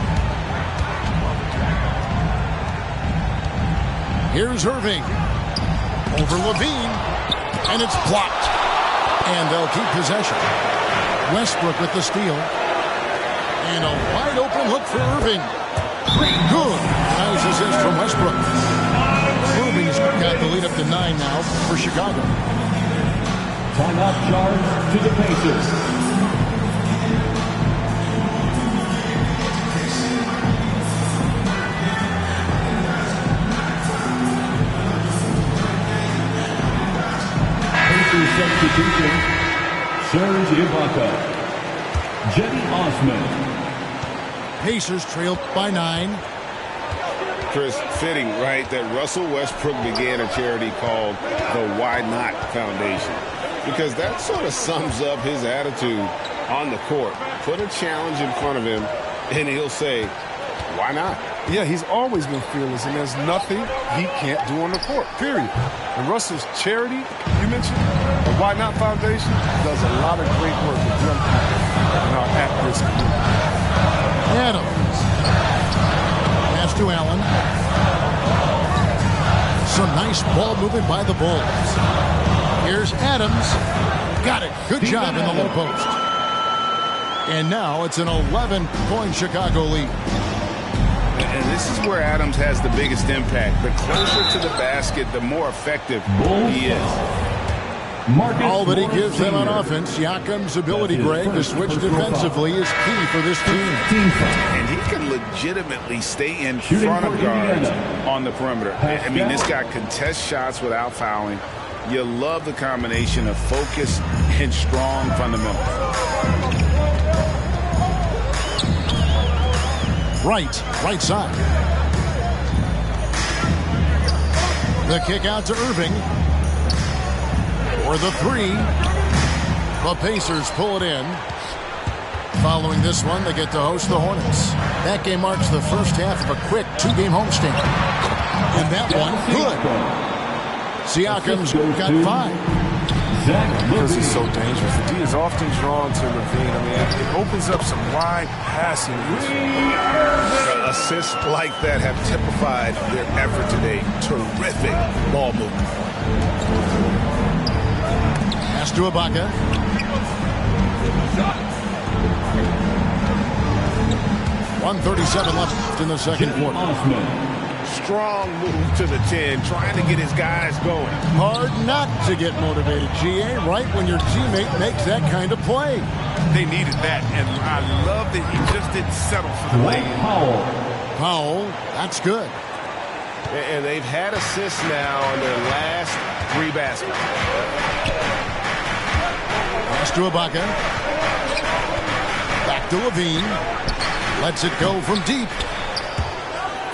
S3: Here's Irving. Over Levine. And it's blocked. And they'll keep possession. Westbrook with the steal. And a wide open look for Irving. Good. Nice assist from Westbrook. Irving's got the lead up to 9 now for Chicago.
S2: Timeout charge to the Pacers. substitution, Serge Ibaka. Jetty Osman.
S3: Pacers trail by 9.
S4: Chris, fitting, right, that Russell Westbrook began a charity called the Why Not Foundation, because that sort of sums up his attitude on the court. Put a challenge in front of him, and he'll say, why not?
S14: Yeah, he's always been fearless, and there's nothing he can't do on the court, period. And Russell's charity, you mentioned, the Why Not Foundation, does a lot of great work with young people in our at-risk community.
S3: Adams. Pass to Allen. Some nice ball movement by the Bulls. Here's Adams. Got it. Good job in the low post. And now it's an 11-point Chicago lead.
S4: And this is where Adams has the biggest impact. The closer to the basket, the more effective he is.
S3: All that he gives them on offense, Siakam's ability, Greg, to switch defensively is key for this team.
S4: And he can legitimately stay in front of guards on the perimeter. I mean, this guy contests shots without fouling. You love the combination of focus and strong fundamentals.
S3: Right side. The kick out to Irving. For the 3. The Pacers pull it in. Following this one, they get to host the Hornets. That game marks the first half of a quick 2-game homestand. And that one, good. Siakam's got 5.
S14: Because he's so dangerous. The D is often drawn to Levine. I mean, it opens up some wide passing.
S4: Assists like that have typified their effort today. Terrific ball movement.
S3: Pass to Ibaka. .137 left in the second quarter.
S4: Strong move to the 10, trying to get his guys going.
S3: Hard not to get motivated, GA, right when your teammate makes that kind of play.
S14: They needed that, and I love that he just didn't settle for the lay.
S3: Powell, that's good.
S6: And they've had assists now on their last 3 baskets.
S3: Pass to Ibaka. Back to Levine. Lets it go from deep.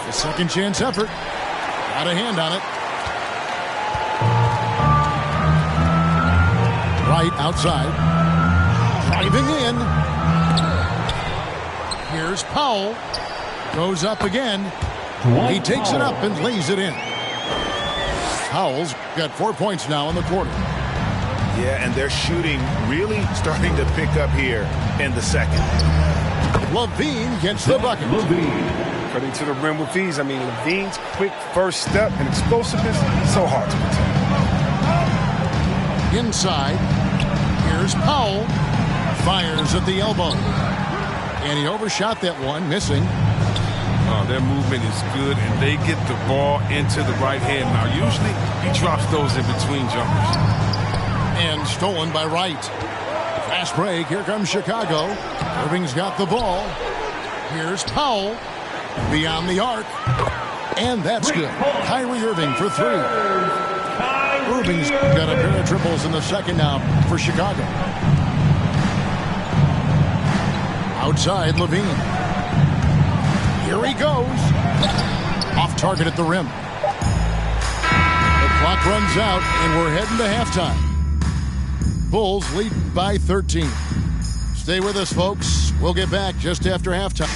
S3: A second chance effort. Got a hand on it. Right outside. Driving in. Here's Powell. Goes up again. He takes it up and lays it in. Powell's got 4 points now in the quarter.
S4: Yeah, and they're shooting really starting to pick up here in the second.
S3: Levine gets the bucket.
S14: Cutting to the rim with ease. I mean, Levine's quick first step and explosiveness, so hard to protect.
S3: Inside, here's Powell. Fires at the elbow. And he overshot that one, missing.
S14: Their movement is good, and they get the ball into the right hand. Now, usually, he drops those in between jumpers.
S3: And stolen by Wright. Fast break. Here comes Chicago. Irving's got the ball. Here's Powell. Beyond the arc. And that's good. Kyrie Irving for 3. Irving's got a pair of triples in the second now for Chicago. Outside, Levine. Here he goes. Off target at the rim. The clock runs out, and we're heading to halftime. Bulls lead by 13. Stay with us, folks. We'll get back just after halftime.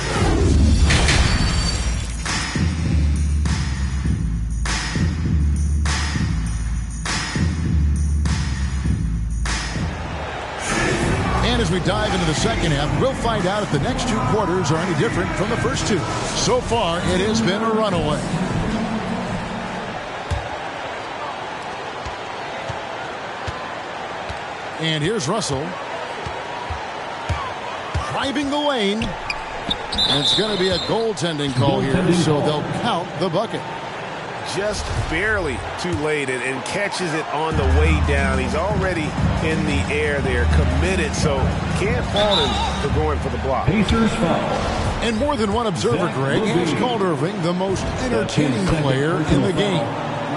S3: And as we dive into the second half, we'll find out if the next 2 quarters are any different from the first 2. So far, it has been a runaway. And here's Russell. Driving the lane. And it's going to be a goaltending call here, so they'll count the bucket.
S6: Just barely too late and catches it on the way down. He's already in the air there, committed, so can't fault him for going for the block.
S2: Pacers foul.
S3: And more than one observer, Greg, has called Irving the most entertaining player in the game.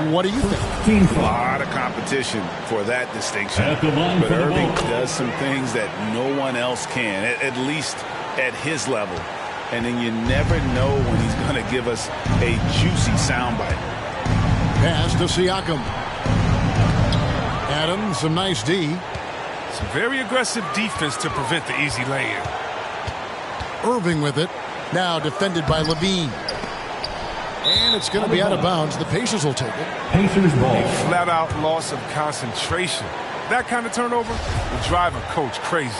S3: What do you think?
S4: A lot of competition for that distinction. But Irving does some things that no one else can, at least at his level. And then you never know when he's going to give us a juicy soundbite.
S3: Pass to Siakam. Adams, some nice D.
S14: Some very aggressive defense to prevent the easy lay-in.
S3: Irving with it. Now defended by Levine. And it's going to be out of bounds. The Pacers will take it.
S2: Pacers ball.
S14: A flat-out loss of concentration. That kind of turnover will drive a coach crazy.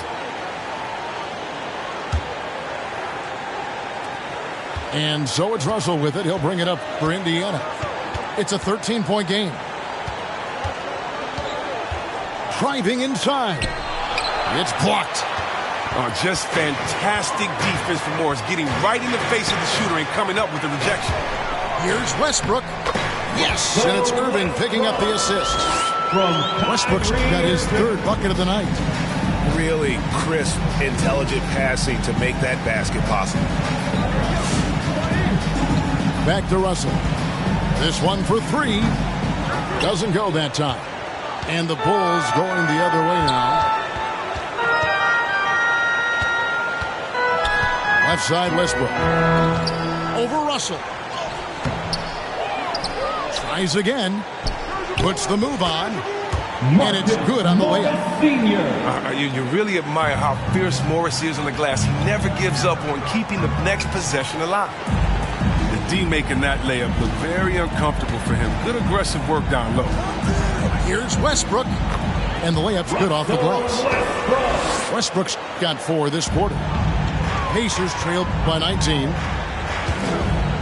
S3: And so it's Russell with it. He'll bring it up for Indiana. It's a 13-point game. Driving inside. It's blocked.
S14: Just fantastic defense from Morris, getting right in the face of the shooter and coming up with the rejection.
S3: Here's Westbrook. Yes, and it's Irving picking up the assist. Westbrook's got his third bucket of the night.
S4: Really crisp, intelligent passing to make that basket possible.
S3: Back to Russell. This one for three. Doesn't go that time. And the Bulls going the other way now. Left side, Westbrook. Over Russell. Tries again. Puts the move on. And it's good on the layup.
S14: You really admire how fierce Morris is on the glass. He never gives up on keeping the next possession alive. The D making that layup look very uncomfortable for him. Good aggressive work down low.
S3: Here's Westbrook. And the layup's good off the glass. Westbrook's got 4 this quarter. Pacers trailed by 19.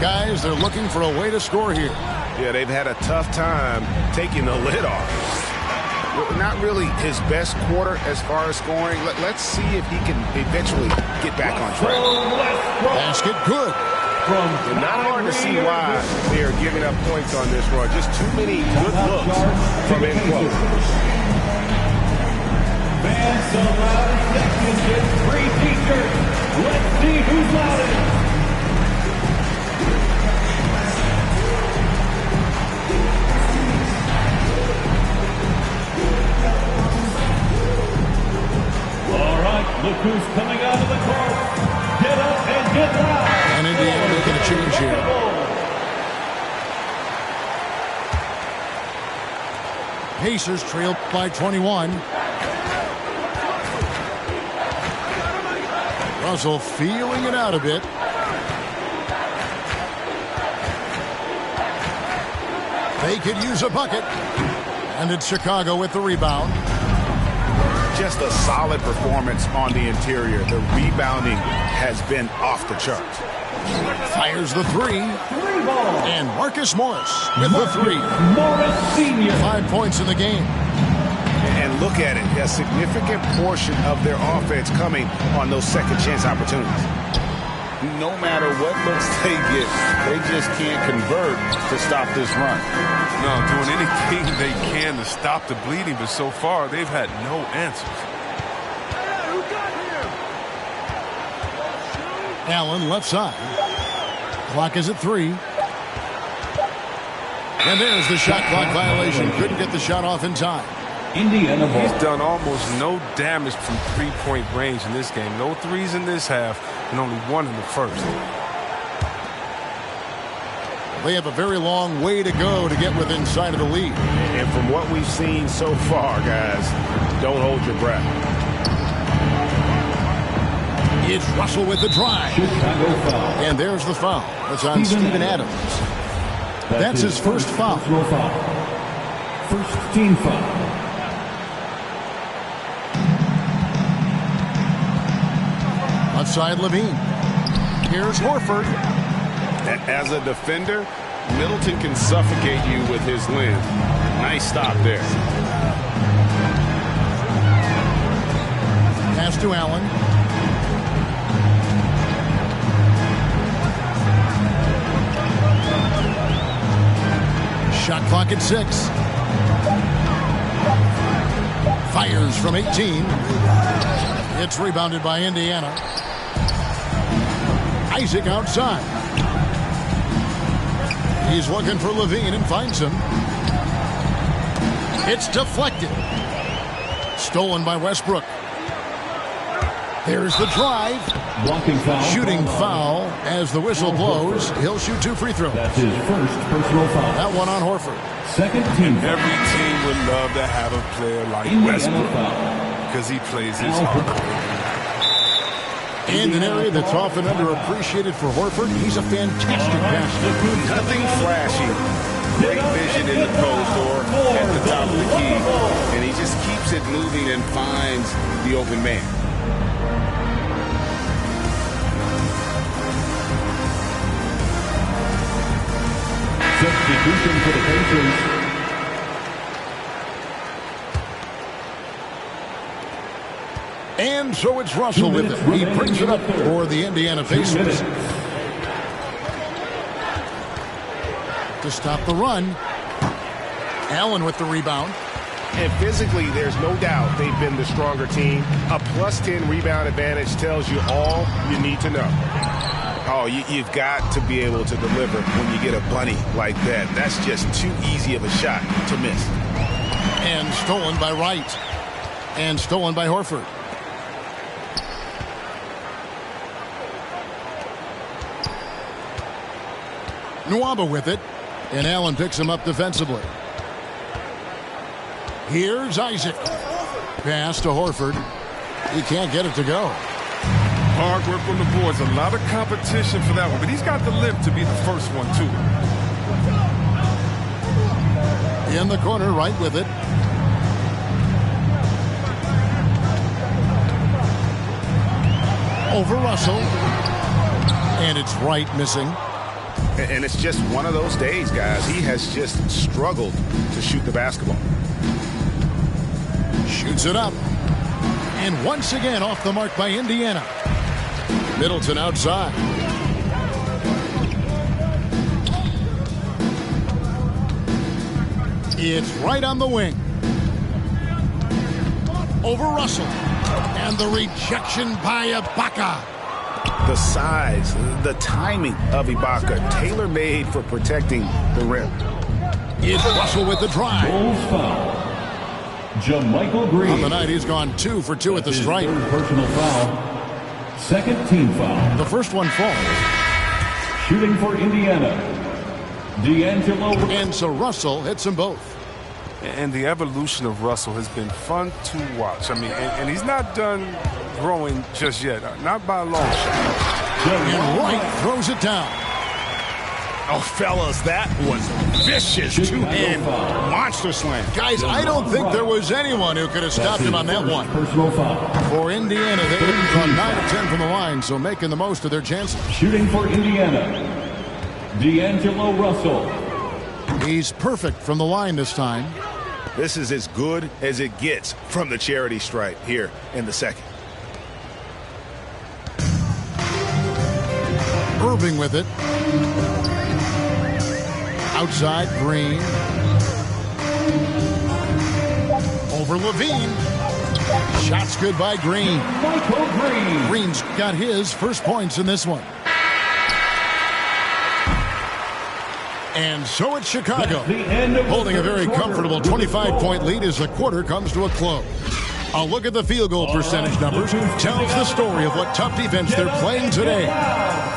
S3: Guys, they're looking for a way to score here.
S4: Yeah, they've had a tough time taking the lid off. Not really his best quarter as far as scoring. Let's see if he can eventually get back on track.
S3: Basket good.
S6: Not hard to see why they are giving up points on this run. Just too many good looks from in close.
S2: Fans so loud, sections get free t-shirts. Let's see who's loudest. All right, look who's coming out of the court. Get up and get loud.
S3: And Indiana making a change here. Pacers trailed by 21. Russell feeling it out a bit. They could use a bucket. And it's Chicago with the rebound.
S4: Just a solid performance on the interior. The rebounding has been off the charts.
S3: Fires the three. And Marcus Morris with the three.
S2: Morris Sr.
S3: 5 points in the game.
S4: And look at it. A significant portion of their offense coming on those second chance opportunities. No matter what looks they get, they just can't convert to stop this run.
S14: No, doing anything they can to stop the bleeding, but so far they've had no answers.
S3: Allen left side. Clock is at 3. And there's the shot clock violation. Couldn't get the shot off in time.
S2: Indiana ball.
S14: He's done almost no damage from three-point range in this game. No threes in this half, and only 1 in the first.
S3: They have a very long way to go to get within sight of the lead.
S6: And from what we've seen so far, guys, don't hold your breath.
S3: It's Russell with the drive.
S2: Chicago foul.
S3: And there's the foul. It's on Steven Adams. That's his first foul.
S2: First team foul.
S3: Left side, Levine. Here's Horford.
S4: As a defender, Middleton can suffocate you with his length. Nice stop there.
S3: Pass to Allen. Shot clock at 6. Fires from 18. It's rebounded by Indiana. Isaac outside. He's looking for Levine and finds him. It's deflected. Stolen by Westbrook. There's the drive.
S2: Blocking foul.
S3: Shooting foul as the whistle blows. He'll shoot 2 free throws.
S2: That's his first personal foul.
S3: That one on Horford.
S2: Second team foul.
S14: Every team would love to have a player like Westbrook because he plays his heart.
S3: In an area that's often underappreciated for Horford, he's a fantastic passer.
S4: Nothing flashy. Great vision in the post or at the top of the key. And he just keeps it moving and finds the open man.
S2: Substitution for the Pacers.
S3: And so it's Russell with it. He brings it up for the Indiana Pacers. To stop the run. Allen with the rebound.
S6: And physically, there's no doubt they've been the stronger team. A +10 rebound advantage tells you all you need to know.
S4: Oh, you've got to be able to deliver when you get a bunny like that. That's just too easy of a shot to miss.
S3: And stolen by Wright. And stolen by Horford. Nwaba with it. And Allen picks him up defensively. Here's Isaac. Pass to Horford. He can't get it to go.
S14: Hard work on the boards. A lot of competition for that one. But he's got the lift to be the first one, too.
S3: In the corner, right with it. Over Russell. And it's Wright missing.
S4: And it's just one of those days, guys. He has just struggled to shoot the basketball.
S3: Shoots it up. And once again off the mark by Indiana. Middleton outside. It's right on the wing. Over Russell. And the rejection by Ibaka.
S4: The size, the timing of Ibaka, tailor-made for protecting the rim.
S3: It's Russell with the drive.
S2: Bulls foul. JaMychal Green.
S3: On the night, he's gone 2 for 2 at the stripe.
S2: Third personal foul. Second team foul.
S3: The first one falls.
S2: Shooting for Indiana. D'Angelo.
S3: And so Russell hits them both.
S14: And the evolution of Russell has been fun to watch. I mean, and he's not done growing just yet. Not by a long shot.
S3: And Wright throws it down.
S4: Oh, fellas, that was vicious. Two-hand monster slam.
S3: Guys, I don't think there was anyone who could have stopped him on that one.
S2: Personal foul.
S3: For Indiana, they've gone 9 of 10 from the line, so making the most of their chances.
S2: Shooting for Indiana. D'Angelo Russell.
S3: He's perfect from the line this time.
S4: This is as good as it gets from the charity stripe here in the second.
S3: Irving with it. Outside, Green. Over Levine. Shots good by Green.
S2: Michael Green.
S3: Green's got his first points in this one. And so it's Chicago, holding a very comfortable 25-point lead as the quarter comes to a close. A look at the field goal percentage numbers tells the story of what tough defense they're playing today.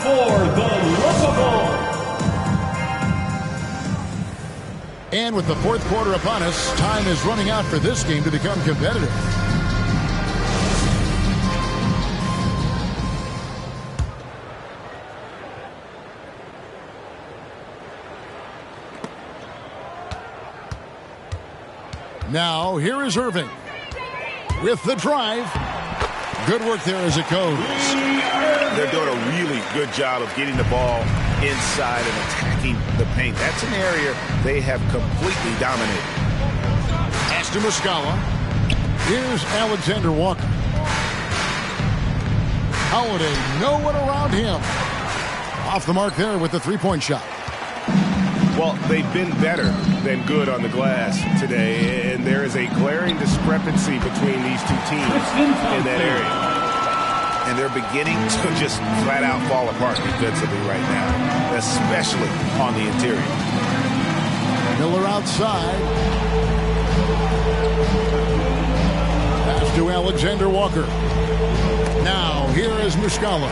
S2: For the Louisville.
S3: And with the fourth quarter upon us, time is running out for this game to become competitive. Now, here is Irving with the drive. Good work there as it goes.
S4: They're doing a really good job of getting the ball inside and attacking the paint. That's an area they have completely dominated.
S3: Pass to Muscala. Here's Alexander Walker. Holiday, no one around him. Off the mark there with the three-point shot.
S6: Well, they've been better than good on the glass today, and there is a glaring discrepancy between these two teams in that area.
S4: And they're beginning to just flat out fall apart defensively right now, especially on the interior.
S3: Miller outside. to Alexander Walker. Now, here is Muscala.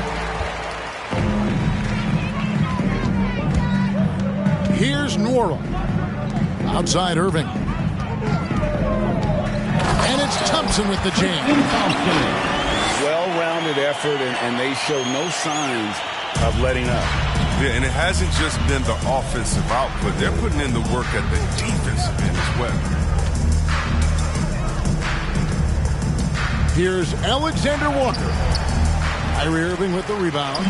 S3: Here's Nwora. Outside Irving. And it's Thompson with the jam.
S4: Well-rounded effort, and they show no signs of letting up.
S15: Yeah, and it hasn't just been the offensive output. They're putting in the work at the defensive end as well.
S3: Here's Alexander Walker. Kyrie Irving with the rebound.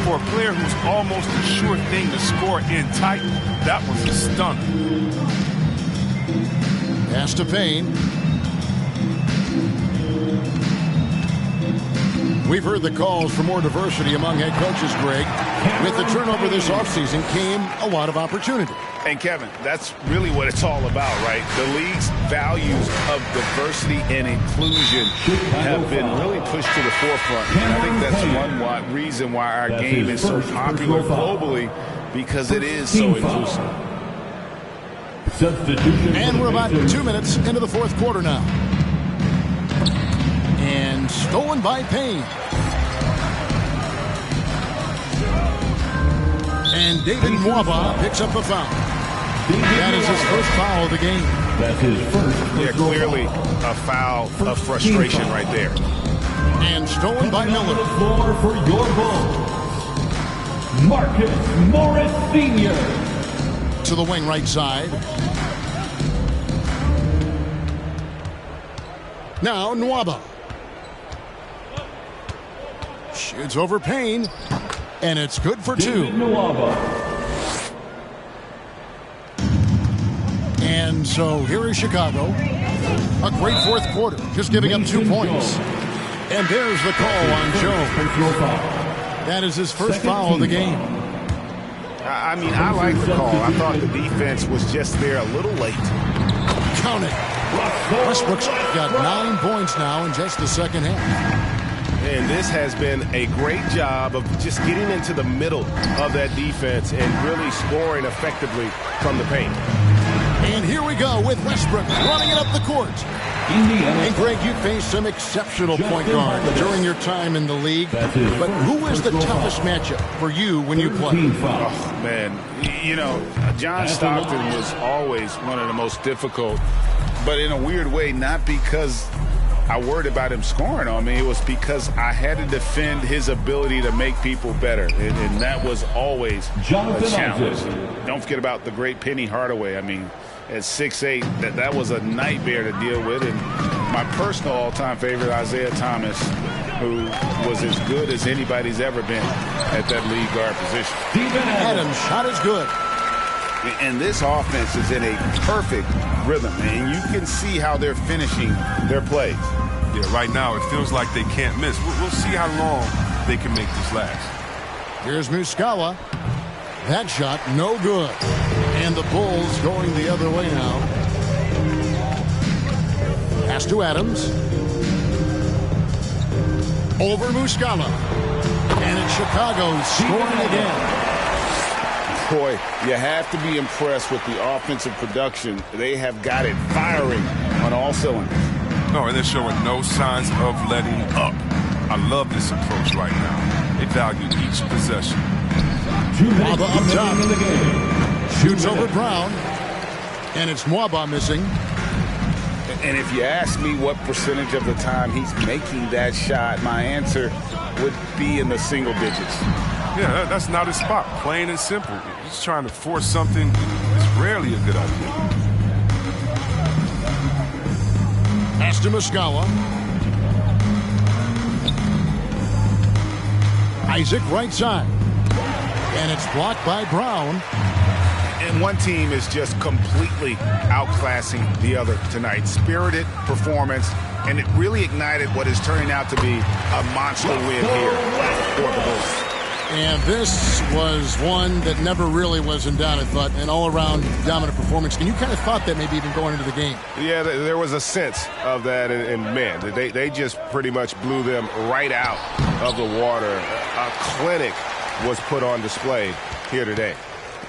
S15: For a player who's almost a sure thing to score in tight, that was a stunner.
S3: Pass to Payne. We've heard the calls for more diversity among head coaches, Greg. With the turnover this offseason came a lot of opportunity.
S4: And Kevin, that's really what it's all about, right? The league's values of diversity and inclusion have been really pushed to the forefront. And I think that's one reason why our game is so popular globally, because it is so inclusive.
S3: And we're about 2 minutes into the fourth quarter now. And stolen by Payne. And David Nwaba picks up the foul. That is his first foul of the game.
S2: That's his first.
S4: Yeah, clearly a foul of frustration right there.
S3: And stolen by Miller.
S2: The floor for your Bulls, Marcus Morris Sr.
S3: To the wing right side. Now Nwaba. Shoots over Payne. And it's good for two. And so here is Chicago. A great fourth quarter, just giving up 2 points. And there's the call on Joe. That is his first foul of the game.
S4: I mean, I like the call. I thought the defense was just there a little late.
S3: Count it. Westbrook's got 9 points now in just the second half.
S6: And this has been a great job of just getting into the middle of that defense and really scoring effectively from the paint.
S3: And here we go with Westbrook running it up the court. And Greg, you faced some exceptional point guards during your time in the league. But who is the toughest matchup for you when you play?
S4: Oh, man. You know, John Stockton was always one of the most difficult, but in a weird way, not because I worried about him scoring on me. It was because I had to defend his ability to make people better. And that was always a challenge. Don't forget about the great Penny Hardaway. I mean, at 6'8", that was a nightmare to deal with. And my personal all-time favorite, Isaiah Thomas, who was as good as anybody's ever been at that lead guard position.
S3: Adams' shot is good.
S4: And this offense is in a perfect rhythm, and you can see how they're finishing their plays.
S15: Yeah, right now it feels like they can't miss. We'll see how long they can make this last.
S3: Here's Muscala. That shot, no good. And the Bulls going the other way now. Pass to Adams. Over Muscala. And it's Chicago scoring again.
S4: Boy, you have to be impressed with the offensive production. They have got it firing on all cylinders.
S15: No, and they're showing no signs of letting up. I love this approach right now. They value each possession.
S3: Nwaba up top. Shoots over Brown. And it's Nwaba missing.
S4: And if you ask me what percentage of the time he's making that shot, my answer would be in the single digits.
S15: Yeah, that's not his spot. Plain and simple. Just trying to force something is rarely a good idea.
S3: Pass to Muscala. Isaac right side. And it's blocked by Brown.
S4: And one team is just completely outclassing the other tonight. Spirited performance, and it really ignited what is turning out to be a monster win here for the Bulls.
S3: And this was one that never really was in doubt, I thought, an all-around dominant performance. And you kind of thought that maybe even going into the game.
S6: Yeah, there was a sense of that, and man, they just pretty much blew them right out of the water. A clinic was put on display here today.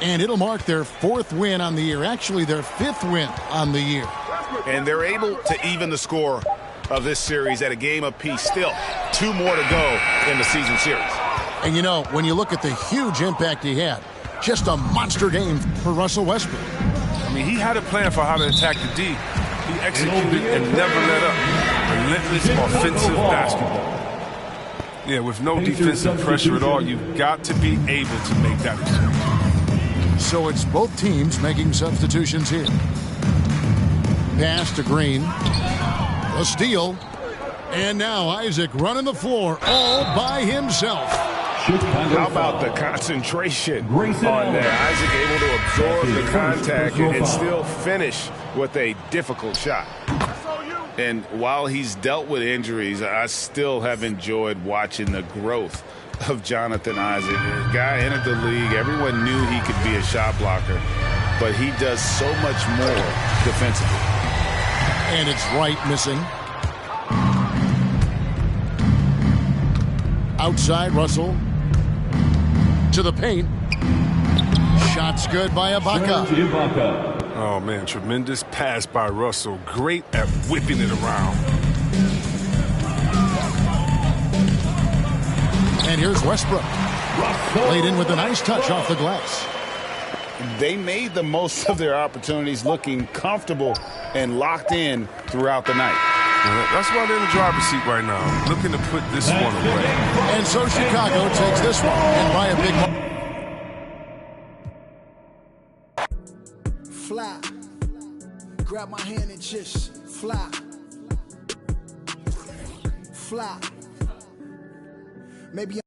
S3: And it'll mark their 4th win on the year, actually their 5th win on the year.
S4: And they're able to even the score of this series at a game apiece. Still 2 more to go in the season series.
S3: And you know, when you look at the huge impact he had, just a monster game for Russell Westbrook.
S15: I mean, he had a plan for how to attack the D. He executed and never let up. Relentless offensive basketball. Yeah, with no defensive pressure at all, you've got to be able to make that exchange.
S3: So it's both teams making substitutions here. Pass to Green. A steal. And now Isaac running the floor all by himself.
S4: How about the concentration on that? Isaac able to absorb the contact and still finish with a difficult shot. And while he's dealt with injuries, I still have enjoyed watching the growth of Jonathan Isaac. The guy entered the league. Everyone knew he could be a shot blocker, but he does so much more defensively.
S3: And it's Wright missing. Outside, Russell. To the paint. Shots good by Ibaka.
S15: Oh, man, tremendous pass by Russell. Great at whipping it around.
S3: And here's Westbrook. Laid in with a nice touch off the glass.
S4: They made the most of their opportunities, looking comfortable and locked in throughout the night.
S15: That's why they're in the driver's seat right now, looking to put this one away.
S3: And so Chicago takes this one and by a big margin.
S16: Fly. Grab my hand and just fly. Fly. Maybe